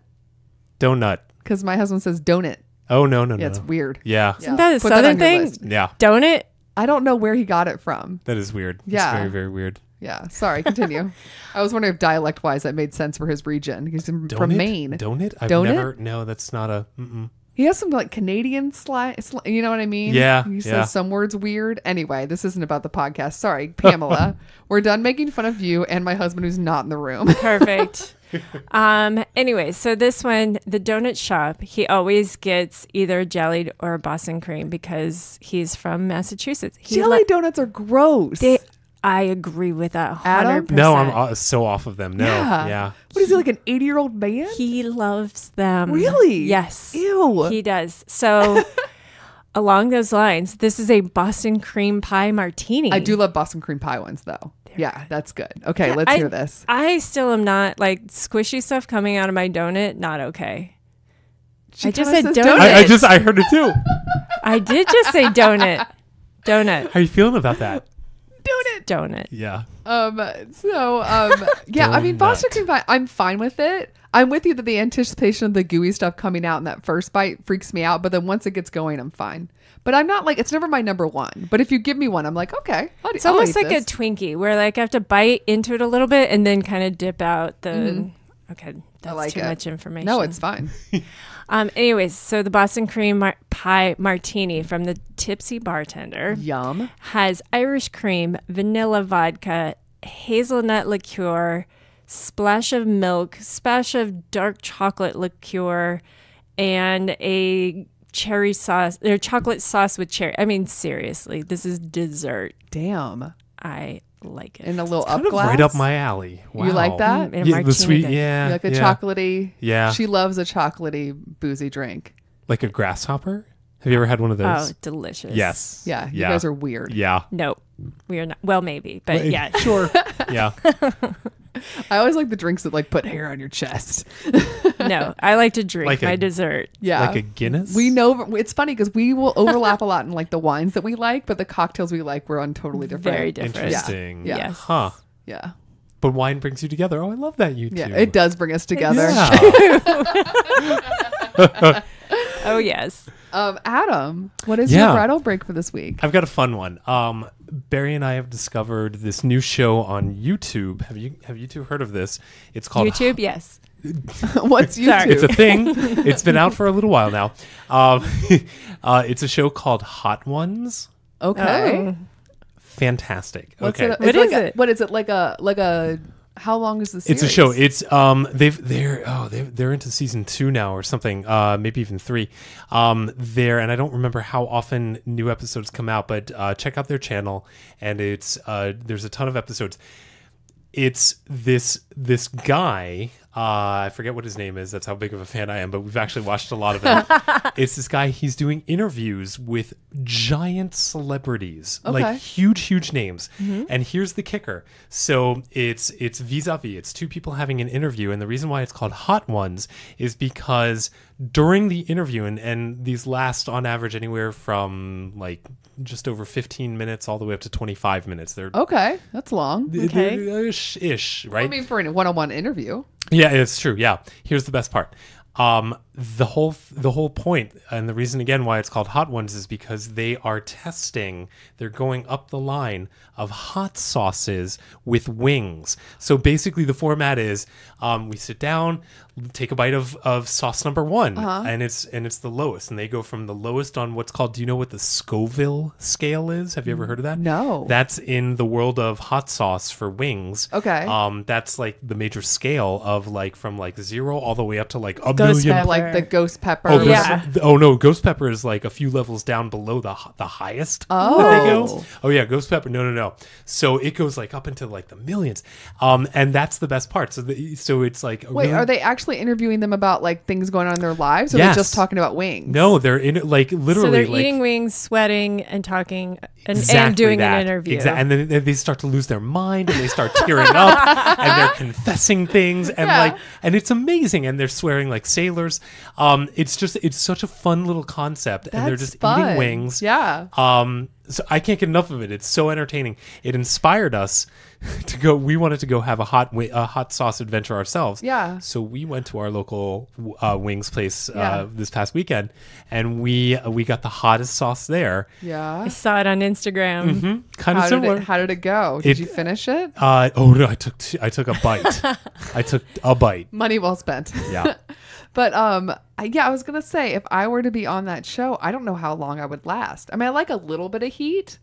D: Donut.
A: Because my husband says donut.
D: Oh no.
A: Yeah, it's weird.
D: Yeah.
C: Isn't that a
A: Put that
C: southern
A: on your
C: thing?
A: list.
D: Yeah.
C: Donut?
A: I don't know where he got it from.
D: That is weird.
A: Yeah.
D: It's very, very weird.
A: Yeah, sorry, continue. I was wondering if dialect-wise that made sense for his region. He's from Maine.
D: Donut? I've
A: Donut?
D: never. No, that's not a. Mm-mm.
A: He has some like Canadian slang, you know what I mean?
D: Yeah,
A: He
D: yeah.
A: says some words weird. Anyway, this isn't about the podcast. Sorry, Pamela. We're done making fun of you and my husband who's not in the room.
C: Perfect. Anyway, so this one, the donut shop, he always gets either jellied or Boston cream because he's from Massachusetts.
A: Jelly donuts are gross.
C: I agree with that 100%.
A: Adam?
D: No, I'm so off of them. No. Yeah.
A: What is he, like an 80-year-old man?
C: He loves them.
A: Really?
C: Yes.
A: Ew.
C: He does. So along those lines, this is a Boston cream pie martini.
A: I do love Boston cream pie ones though. Yeah, that's good. Okay, let's hear this.
C: I still am not like squishy stuff coming out of my donut. Not okay. I just said donut.
D: I heard it too.
C: I did just say donut. Donut.
D: How are you feeling about that?
C: Donut.
D: Yeah.
A: Yeah, I mean, Boston cream pie, I'm fine with it. I'm with you that the anticipation of the gooey stuff coming out in that first bite freaks me out, but then once it gets going, I'm fine. But I'm not like, it's never my number one. But if you give me one, I'm like, okay.
C: It's almost like a Twinkie where like I have to bite into it a little bit and then kind of dip out the, okay, that's
A: like
C: too
A: it.
C: much information.
A: No, it's fine.
C: Anyways, so the Boston cream pie martini from the Tipsy Bartender
A: Yum.
C: has Irish cream, vanilla vodka, hazelnut liqueur, splash of milk, splash of dark chocolate liqueur, and a cherry sauce or chocolate sauce with cherry. I mean, seriously, this is dessert.
A: Damn.
C: I like it.
A: In a little
D: Kind
A: up
D: of
A: glass.
D: right up my alley. Wow.
A: You like that?
C: In a
D: Yeah,
C: martini
D: the sweet,
C: thing.
D: yeah.
A: You like a
D: yeah.
A: chocolatey?
D: Yeah.
A: She loves a chocolatey boozy drink.
D: Like a grasshopper? Have you ever had one of those?
C: Oh, delicious.
D: Yes.
A: Yeah, you guys are weird.
D: Yeah.
C: Nope. We are not. Well, maybe, but
D: Wait.
C: yeah.
D: Sure. Yeah.
A: I always like the drinks that like put hair on your chest.
C: No, I like to drink
D: Like
C: my
D: a-
C: dessert.
A: Yeah.
D: Like a Guinness?
A: We know it's funny because we will overlap a lot in like the wines that we like, but the cocktails we like we're on totally different.
C: Very different.
D: Interesting.
A: Yeah.
C: Yes.
D: Huh.
A: Yeah.
D: But wine brings you together. Oh, I love that, you two.
A: Yeah. It does bring us together.
D: Yeah.
C: Oh yes.
A: Adam, what is your bridal break for this week?
D: I've got a fun one. Barry and I have discovered this new show on YouTube. Have you two heard of this? It's called
C: YouTube. Yes.
A: What's YouTube?
C: Sorry.
D: It's a thing. It's been out for a little while now. It's a show called Hot Ones.
A: Okay.
C: Oh.
D: Fantastic.
A: What's
D: okay.
A: it?
C: What
A: It's
C: is
A: like
C: it?
A: What is it like a How long is this?
D: It's a show. It's they're into season 2 now or something, maybe even 3. There, and I don't remember how often new episodes come out, but check out their channel, and it's there's a ton of episodes. It's this guy. I forget what his name is. That's how big of a fan I am, but we've actually watched a lot of it. It's this guy. He's doing interviews with giant celebrities, like huge names. Mm-hmm. And here's the kicker. So it's vis-a-vis. It's two people having an interview. And the reason why it's called Hot Ones is because during the interview, and these last on average anywhere from like just over 15 minutes all the way up to 25 minutes. They're
A: okay. That's long.
D: They're ish, right?
A: Well, I mean, for a one-on-one interview.
D: Yeah, it's true. Yeah. Here's the best part. The whole point, and the reason again why it's called Hot Ones is because they are testing. They're going up the line of hot sauces with wings. So basically, the format is we sit down, take a bite of sauce number 1, and it's the lowest, and they go from the lowest on what's called. Do you know what the Scoville scale is? Have you ever heard of that?
A: No.
D: That's in the world of hot sauce for wings.
A: Okay.
D: That's like the major scale of like from like 0 all the way up to like a
C: Ghost
D: million.
C: pepper.
A: Like the ghost pepper.
D: Oh,
C: Yeah.
D: No, ghost pepper is like a few levels down below the highest that they go. Oh yeah, ghost pepper. No. So it goes like up into like the millions. And that's the best part. So it's like
A: wait, are they actually interviewing them about like things going on in their lives, or
D: Yes.
A: they're just talking about wings?
D: No, they're in like literally.
C: So they're
D: like,
C: eating wings, sweating, and talking, and
D: exactly
C: doing
D: that.
C: an interview.
D: Exactly. And then they start to lose their mind, and they start tearing up, and they're confessing things, and and it's amazing, and they're swearing like sailors. It's such a fun little concept, and they're
A: That's
D: just
A: fun.
D: eating wings.
A: Yeah.
D: So I can't get enough of it. It's so entertaining. It inspired us to go. We wanted to go have a hot sauce adventure ourselves.
A: Yeah.
D: So we went to our local wings place this past weekend, and we got the hottest sauce there.
A: Yeah.
C: I saw it on Instagram.
D: Mm-hmm. Kind of similar.
A: How did it go? Did you finish it?
D: Oh no, I took a bite. I took a bite.
A: Money well spent.
D: Yeah.
A: But I was gonna say, if I were to be on that show, I don't know how long I would last. I mean, I like a little bit of heat,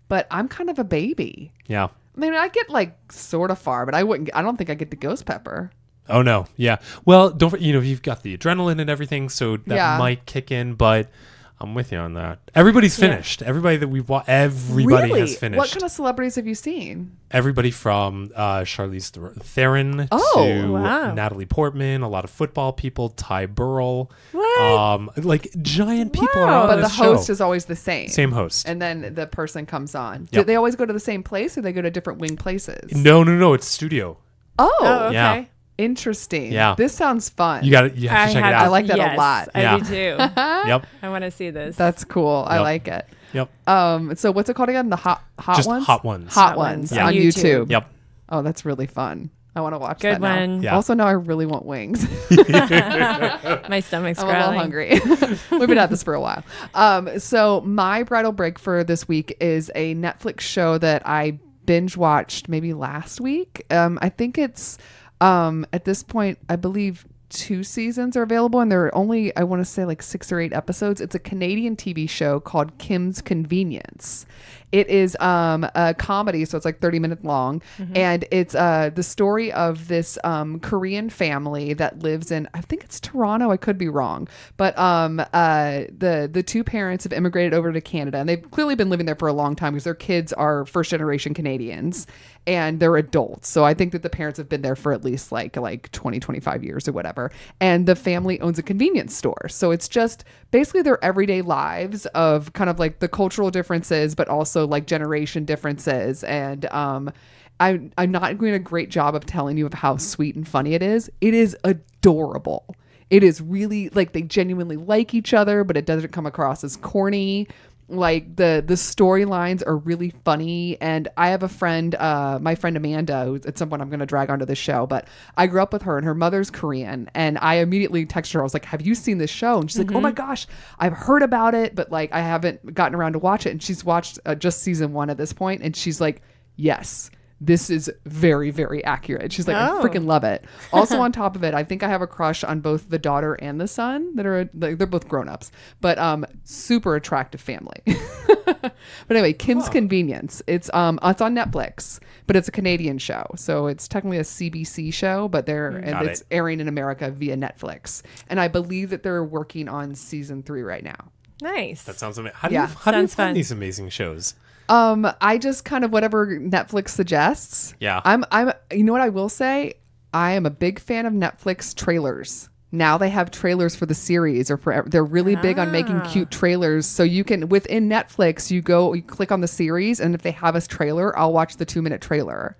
A: but I'm kind of a baby.
D: Yeah.
A: I mean, I get like sort of far, but I don't think I get the ghost pepper.
D: Oh no. Yeah. Well, you've got the adrenaline and everything, so that might kick in, but I'm with you on that. Everybody's finished. Everybody that we've watched, everybody
A: Really?
D: has finished.
A: What kind of celebrities have you seen?
D: Everybody from Charlize Theron to Natalie Portman, a lot of football people, Ty Burrell.
C: What?
D: Like giant people are on
A: But the
D: this
A: host
D: show.
A: is always the same.
D: Same host.
A: And then the person comes on.
D: Yep.
A: Do they always go to the same place, or they go to different wing places?
D: No. It's studio.
A: Oh,
C: Okay.
D: Yeah.
A: interesting.
D: Yeah.
A: This sounds fun.
D: You have to check it out.
A: I like that a lot.
C: I do too.
D: Yep.
C: I want to see this.
A: That's cool. I
D: Yep.
A: like it.
D: Yep.
A: So what's it called again? The hot
D: Just
A: ones?
D: Hot Ones.
A: Hot ones
C: Yeah.
A: on YouTube.
D: Yep.
A: Oh, that's really fun. I want to watch
C: Good
A: that now.
C: one.
D: Yeah.
A: Also, now I really want wings.
C: My stomach's
A: I'm
C: growling.
A: a little hungry. We've been at this for a while. So my bridal break for this week is a Netflix show that I binge watched maybe last week. I think it's at this point, I believe 2 seasons are available, and there are only, I want to say, like 6 or 8 episodes. It's a Canadian TV show called Kim's Convenience. It is a comedy, so it's like 30-minute long, and it's the story of this Korean family that lives in, I think it's Toronto, I could be wrong, but the 2 parents have immigrated over to Canada, and they've clearly been living there for a long time because their kids are first-generation Canadians, and they're adults. So I think that the parents have been there for at least like 20, 25 years or whatever. And the family owns a convenience store. So it's just basically their everyday lives of kind of like the cultural differences, but also like generation differences. And I'm not doing a great job of telling you of how sweet and funny it is. It is adorable. It is really like they genuinely like each other, but it doesn't come across as corny. Like the storylines are really funny, and I have a friend, my friend Amanda, who's at some point I'm going to drag onto this show, but I grew up with her, and her mother's Korean, and I immediately texted her. I was like, "Have you seen this show?" And she's like, "Oh my gosh, I've heard about it, but like I haven't gotten around to watch it." And she's watched just season 1 at this point, and she's like, "Yes, this is very, very accurate. She's like,
C: Oh.
A: I freaking love it. Also on top of it, I think I have a crush on both the daughter and the son that are, like, they're both grown-ups, but super attractive family. But anyway, Kim's Convenience. It's on Netflix, but it's a Canadian show. So it's technically a CBC show, but it's airing in America via Netflix. And I believe that they're working on season 3 right now.
C: Nice.
D: That sounds amazing. How do you
C: Sounds fun.
D: find these amazing shows?
A: I just kind of whatever Netflix suggests.
D: Yeah.
A: I'm you know what I will say? I am a big fan of Netflix trailers. Now they have trailers for the series or for they're really big on making cute trailers. So you can within Netflix, you click on the series, and if they have a trailer, I'll watch the 2-minute trailer.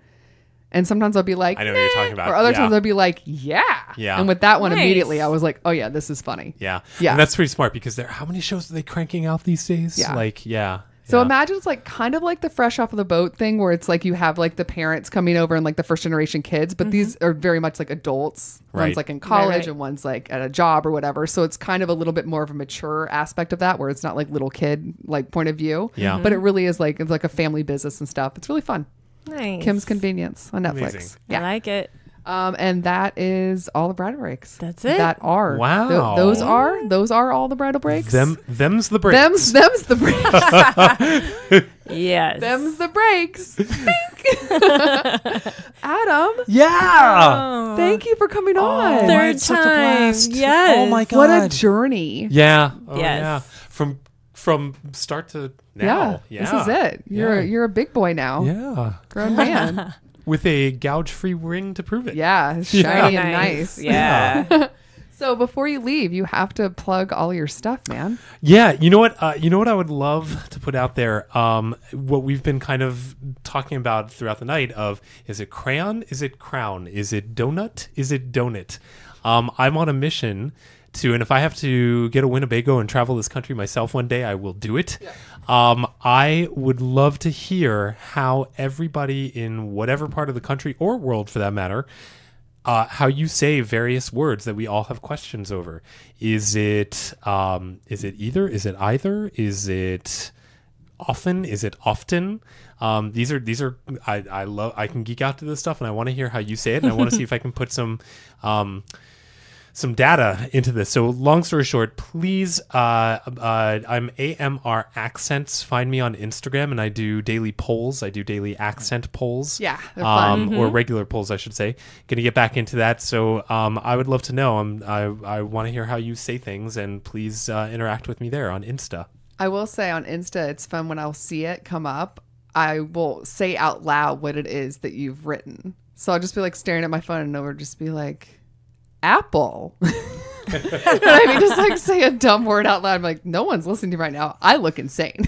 A: And sometimes I'll be like,
D: I know what you're talking about.
A: Or other times I'll be like, yeah. And with that one
C: Nice.
A: immediately, I was like, oh yeah, this is funny.
D: Yeah.
A: Yeah.
D: And that's pretty smart because how many shows are they cranking out these days?
A: Yeah.
D: Like, yeah.
A: So
D: yeah.
A: imagine it's like kind of like the fresh off of the boat thing where it's like you have like the parents coming over and like the first generation kids, but these are very much like adults.
D: Right.
A: One's like in college
C: Right.
A: and one's like at a job or whatever. So it's kind of a little bit more of a mature aspect of that where it's not like little kid like point of view.
D: Yeah.
A: But it really is like it's like a family business and stuff. It's really fun.
C: Nice.
A: Kim's Convenience on Netflix.
D: Amazing.
C: I like it.
A: And that is all the bridal breaks.
C: That's it?
A: That are.
D: Wow.
A: Those are all the bridal breaks.
D: Them's the breaks.
A: Them's the breaks.
C: Yes.
A: Them's the breaks. Adam,
C: Oh.
A: thank you for coming on.
C: Third
D: it's such a
C: time.
D: blast.
C: Yes.
D: Oh my God.
A: What a journey.
D: Yeah. Oh,
C: Yes.
D: yeah. From start to now. Yeah.
A: This is it. You're a big boy now.
D: Yeah.
A: Grown man.
D: With a gouge-free ring to prove it.
A: Yeah, shiny
C: Oh,
A: and nice.
C: Yeah.
A: So before you leave, you have to plug all your stuff, man.
D: Yeah, you know what? You know what I would love to put out there. What we've been kind of talking about throughout the night of is it crayon? Is it crown? Is it donut? Is it donut? I'm on a mission to, and if I have to get a Winnebago and travel this country myself one day, I will do it. Yeah. I would love to hear how everybody in whatever part of the country or world, for that matter, how you say various words that we all have questions over. Is it either? Is it either? Is it often? Is it often? These are I love. I can geek out to this stuff, and I want to hear how you say it, and I want to see if I can put some data into this. So long story short, please, I'm AMR Accents. Find me on Instagram, and I do daily polls. I do daily accent polls.
A: Yeah, they're fun.
D: Or regular polls, I should say. Gonna get back into that. So I would love to know. I want to hear how you say things, and please interact with me there on Insta.
A: I will say on Insta, it's fun when I'll see it come up. I will say out loud what it is that you've written. So I'll just be like staring at my phone, and it'll just be like, apple. I mean, just like say a dumb word out loud. I'm like, no one's listening to me right now. I look insane.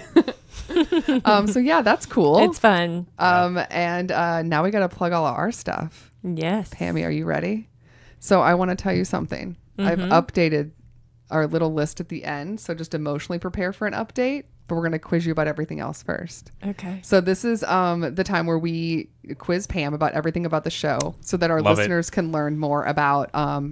A: So yeah, that's cool.
C: It's fun.
A: And now we got to plug all of our stuff.
C: Yes.
A: Pammy, are you ready? So I want to tell you something. I've updated our little list at the end. So just emotionally prepare for an update, but we're going to quiz you about everything else first.
C: Okay.
A: So this is the time where we quiz Pam about everything about the show so that our listeners can learn more about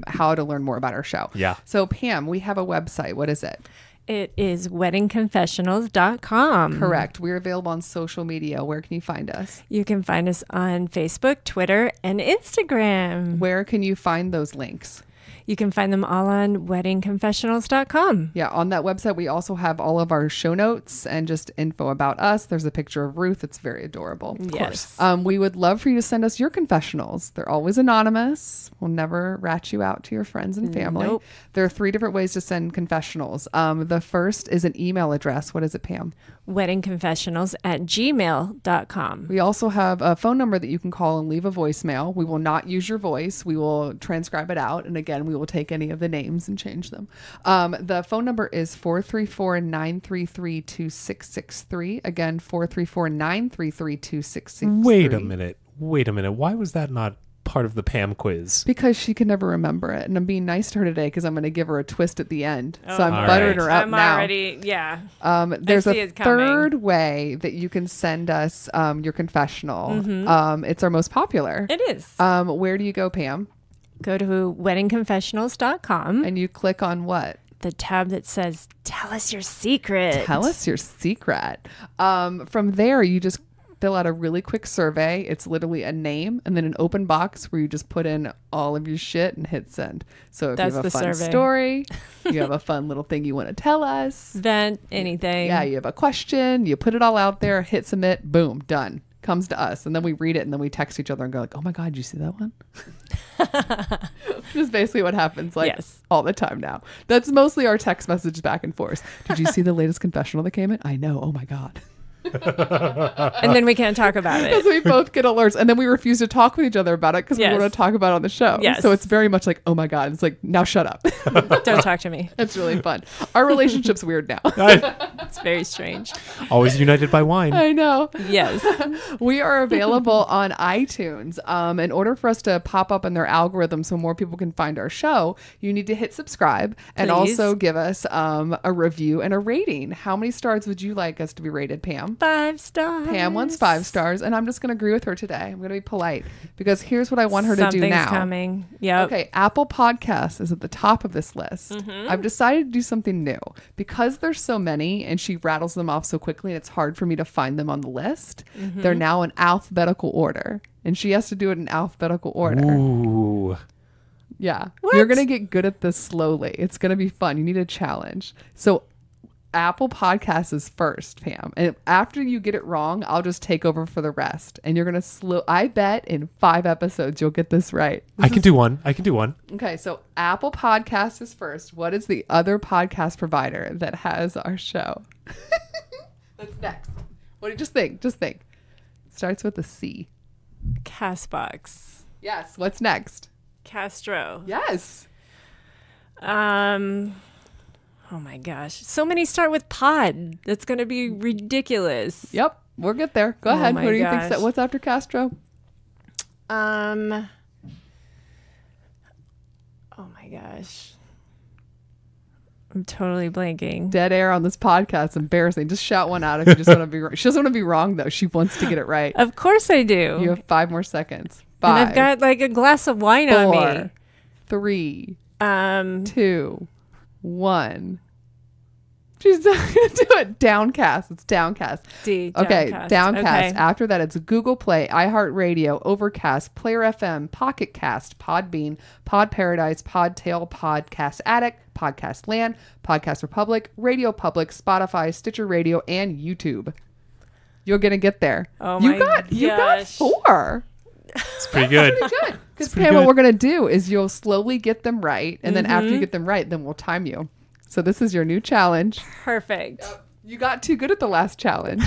A: how to learn more about our show.
D: Yeah.
A: So Pam, we have a website. What is it?
C: It is weddingconfessionals.com.
A: Correct. We're available on social media. Where can you find us?
C: You can find us on Facebook, Twitter, and Instagram.
A: Where can you find those links?
C: You can find them all on weddingconfessionals.com.
A: Yeah, on that website, we also have all of our show notes and just info about us. There's a picture of Ruth. It's very adorable. Of
C: Yes.
A: course. We would love for you to send us your confessionals. They're always anonymous. We'll never rat you out to your friends and family.
C: Nope.
A: There are 3 different ways to send confessionals. The first is an email address. What is it, Pam?
C: weddingconfessionals@gmail.com.
A: We also have a phone number that you can call and leave a voicemail. We will not use your voice. We will transcribe it out. And again, we will take any of the names and change them. The phone number is 434-933-2663. Again, 434-933-2663.
D: Wait a minute. Why was that not part of the Pam quiz?
A: Because she can never remember it. And I'm being nice to her today because I'm going to give her a twist at the end. So
C: Oh.
A: I'm
D: All
A: buttering
D: right.
A: her up
C: I'm
A: now.
C: already, yeah.
A: There's
C: I
A: a
C: see it coming.
A: third way that you can send us your confessional. It's our most popular.
C: It is.
A: Where do you go, Pam?
C: Go to weddingconfessionals.com.
A: And you click on what?
C: The tab that says, tell us your secret.
A: Tell us your secret. From there, you just fill out a really quick survey. It's literally a name and then an open box where you just put in all of your shit and hit send. So if
C: That's
A: you have a
C: the
A: fun
C: survey.
A: story, you have a fun little thing you want to tell us.
C: Vent, anything.
A: Yeah, you have a question, you put it all out there, hit submit, boom, done. Comes to us. And then we read it and then we text each other and go like, oh my God, did you see that one? Which is basically what happens
C: Yes.
A: all the time now. That's mostly our text messages back and forth. Did you see the latest confessional that came in? I know. Oh my God.
C: And then we can't talk about
A: Because
C: it.
A: we both get alerts and then we refuse to talk with each other about it because
C: Yes.
A: we want to talk about it on the show.
C: Yes.
A: So it's very much like, oh my God. It's like, now shut up.
C: Don't talk to me.
A: It's really fun. Our relationship's weird now.
C: It's very strange.
D: Always united by wine.
A: I know.
C: Yes.
A: We are available on iTunes. In order for us to pop up in their algorithm so more people can find our show, you need to hit subscribe and
C: Please.
A: also give us a review and a rating. How many stars would you like us to be rated, Pam?
C: 5 stars.
A: Pam wants 5 stars, and I'm just going to agree with her today. I'm going to be polite because here's what I want her to do
C: Something's
A: now.
C: coming. Yep.
A: Okay, Apple Podcasts is at the top of this list. I've decided to do something new because there's so many and she rattles them off so quickly and it's hard for me to find them on the list. They're now in alphabetical order and she has to do it in alphabetical order.
D: Ooh.
A: Yeah.
C: What?
A: You're going to get good at this slowly. It's going to be fun. You need a challenge. So Apple Podcasts is first, Pam. And after you get it wrong, I'll just take over for the rest. And you're going to I bet in 5 episodes, you'll get this right.
D: I can do one. I can do one.
A: Okay, so Apple Podcast is first. What is the other podcast provider that has our show? That's next. What do you just think? Just think. Starts with a C.
C: Castbox.
A: Yes. What's next?
C: Castro.
A: Yes.
C: Oh my gosh. So many start with pod. That's going to be ridiculous.
A: Yep. We'll get there. Go
C: Oh
A: ahead.
C: my
A: What do you think?
C: gosh.
A: What's after Castro?
C: Oh my gosh. I'm totally blanking.
A: Dead air on this podcast. Embarrassing. Just shout one out if you just want to be wrong. She doesn't want to be wrong, though. She wants to get it right.
C: Of course I do.
A: You have 5 more seconds.
C: and
A: 5,
C: I've got like a glass of wine
A: 4,
C: on me.
A: 3,
C: Um,
A: 2, 1. She's not gonna do it. Downcast. It's Downcast.
C: D.
A: Okay, Downcast.
C: Okay.
A: After that, it's Google Play, iHeartRadio, Overcast, Player FM, Pocket Cast, Podbean, Pod Paradise, Podtail, Podcast Addict, Podcast Land, Podcast Republic, Radio Public, Spotify, Stitcher Radio, and YouTube. You're gonna get there.
C: Oh
A: you
C: my
A: got
C: gosh.
A: 4.
D: It's pretty good.
A: Good. Because
D: pretty
A: Pam, what
D: good.
A: we're gonna do is you'll slowly get them right, and then after you get them right, then we'll time you. So this is your new challenge.
C: Perfect.
A: You got too good at the last challenge.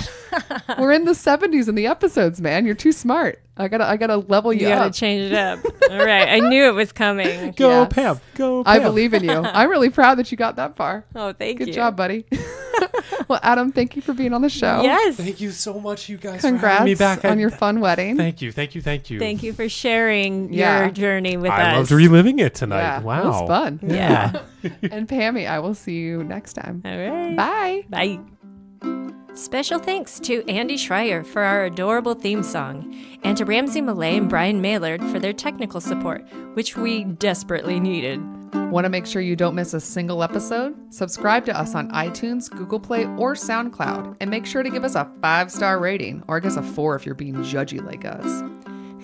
A: We're in the 70s in the episodes, man. You're too smart. I gotta level you
C: You gotta
A: up.
C: change it up. All right. I knew it was coming.
D: Go,
A: Yes.
D: Pam. Go, Pam.
A: I believe in you. I'm really proud that you got that far.
C: Oh, thank you.
A: Good job, buddy. Well, Adam, thank you for being on the show.
C: Yes.
D: Thank you so much, you guys,
A: Congrats
D: for having me back.
A: on your fun wedding.
D: Thank you. Thank you. Thank you.
C: Thank you for sharing
A: Yeah.
C: your journey with us.
D: I loved reliving it tonight.
A: Yeah,
D: Wow.
A: it was fun.
C: Yeah.
A: And Pammy, I will see you next time.
C: All right.
A: Bye.
C: Bye. Special thanks to Andy Schreier for our adorable theme song, and to Ramsey Millay and Brian Maylard for their technical support, which we desperately needed.
A: Want to make sure you don't miss a single episode? Subscribe to us on iTunes, Google Play, or SoundCloud, and make sure to give us a 5-star rating, or I guess a 4 if you're being judgy like us.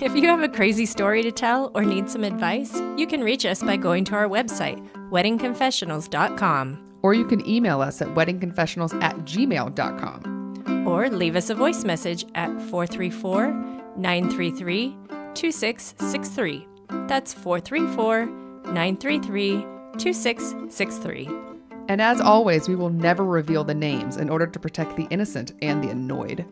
C: If you have a crazy story to tell or need some advice, you can reach us by going to our website, weddingconfessionals.com,
A: Or you can email us at weddingconfessionals@gmail.com.
C: or leave us a voice message at 434-933-2663. That's 434-933-2663.
A: And as always, we will never reveal the names in order to protect the innocent and the annoyed.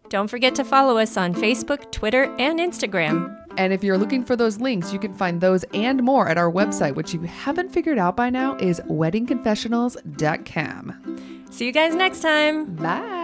C: Don't forget to follow us on Facebook, Twitter, and Instagram.
A: And if you're looking for those links, you can find those and more at our website, which you haven't figured out by now is weddingconfessionals.com.
C: See you guys next time.
A: Bye.